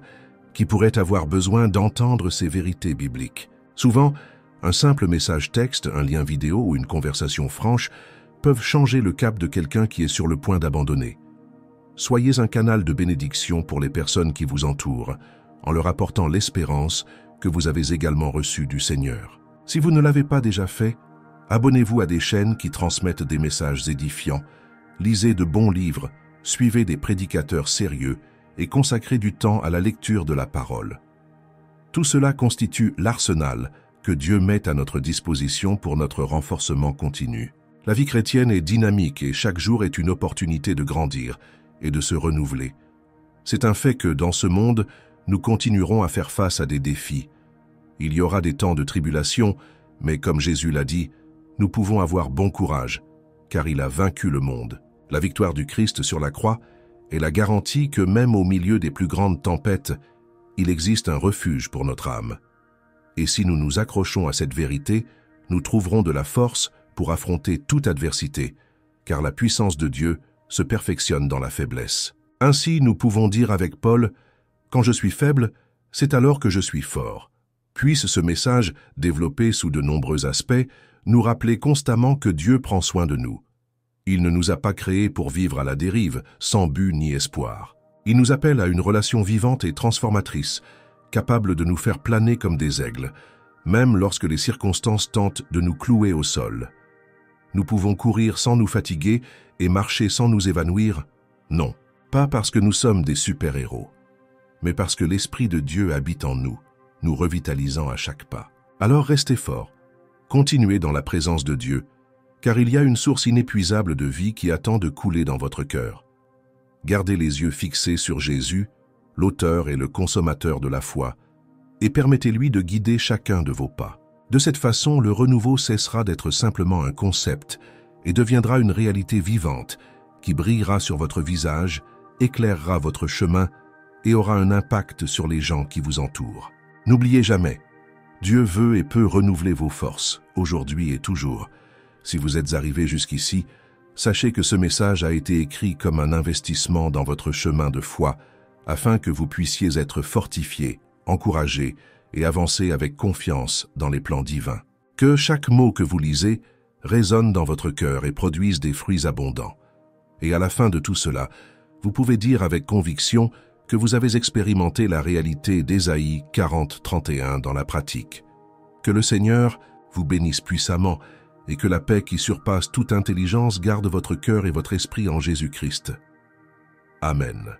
qui pourrait avoir besoin d'entendre ces vérités bibliques. Souvent, un simple message texte, un lien vidéo ou une conversation franche peuvent changer le cap de quelqu'un qui est sur le point d'abandonner. Soyez un canal de bénédiction pour les personnes qui vous entourent, en leur apportant l'espérance que vous avez également reçue du Seigneur. Si vous ne l'avez pas déjà fait, abonnez-vous à des chaînes qui transmettent des messages édifiants, lisez de bons livres, suivez des prédicateurs sérieux et consacrez du temps à la lecture de la parole. Tout cela constitue l'arsenal que Dieu met à notre disposition pour notre renforcement continu. La vie chrétienne est dynamique et chaque jour est une opportunité de grandir et de se renouveler. C'est un fait que dans ce monde, nous continuerons à faire face à des défis. Il y aura des temps de tribulation, mais comme Jésus l'a dit, nous pouvons avoir bon courage, car il a vaincu le monde. La victoire du Christ sur la croix est la garantie que même au milieu des plus grandes tempêtes, il existe un refuge pour notre âme. Et si nous nous accrochons à cette vérité, nous trouverons de la force pour affronter toute adversité, car la puissance de Dieu se perfectionne dans la faiblesse. Ainsi, nous pouvons dire avec Paul, « Quand je suis faible, c'est alors que je suis fort ». Puisse ce message, développé sous de nombreux aspects, nous rappeler constamment que Dieu prend soin de nous. Il ne nous a pas créés pour vivre à la dérive, sans but ni espoir. Il nous appelle à une relation vivante et transformatrice, capable de nous faire planer comme des aigles, même lorsque les circonstances tentent de nous clouer au sol. Nous pouvons courir sans nous fatiguer et marcher sans nous évanouir? Non, pas parce que nous sommes des super-héros, mais parce que l'Esprit de Dieu habite en nous, nous revitalisant à chaque pas. Alors restez forts, continuez dans la présence de Dieu, car il y a une source inépuisable de vie qui attend de couler dans votre cœur. Gardez les yeux fixés sur Jésus, l'auteur et le consommateur de la foi, et permettez-lui de guider chacun de vos pas. De cette façon, le renouveau cessera d'être simplement un concept et deviendra une réalité vivante qui brillera sur votre visage, éclairera votre chemin et aura un impact sur les gens qui vous entourent. N'oubliez jamais, Dieu veut et peut renouveler vos forces, aujourd'hui et toujours. Si vous êtes arrivé jusqu'ici, sachez que ce message a été écrit comme un investissement dans votre chemin de foi, afin que vous puissiez être fortifiés, encouragés et avancer avec confiance dans les plans divins. Que chaque mot que vous lisez résonne dans votre cœur et produise des fruits abondants. Et à la fin de tout cela, vous pouvez dire avec conviction que vous avez expérimenté la réalité d'Ésaïe 40:31 dans la pratique. Que le Seigneur vous bénisse puissamment et que la paix qui surpasse toute intelligence garde votre cœur et votre esprit en Jésus-Christ. Amen.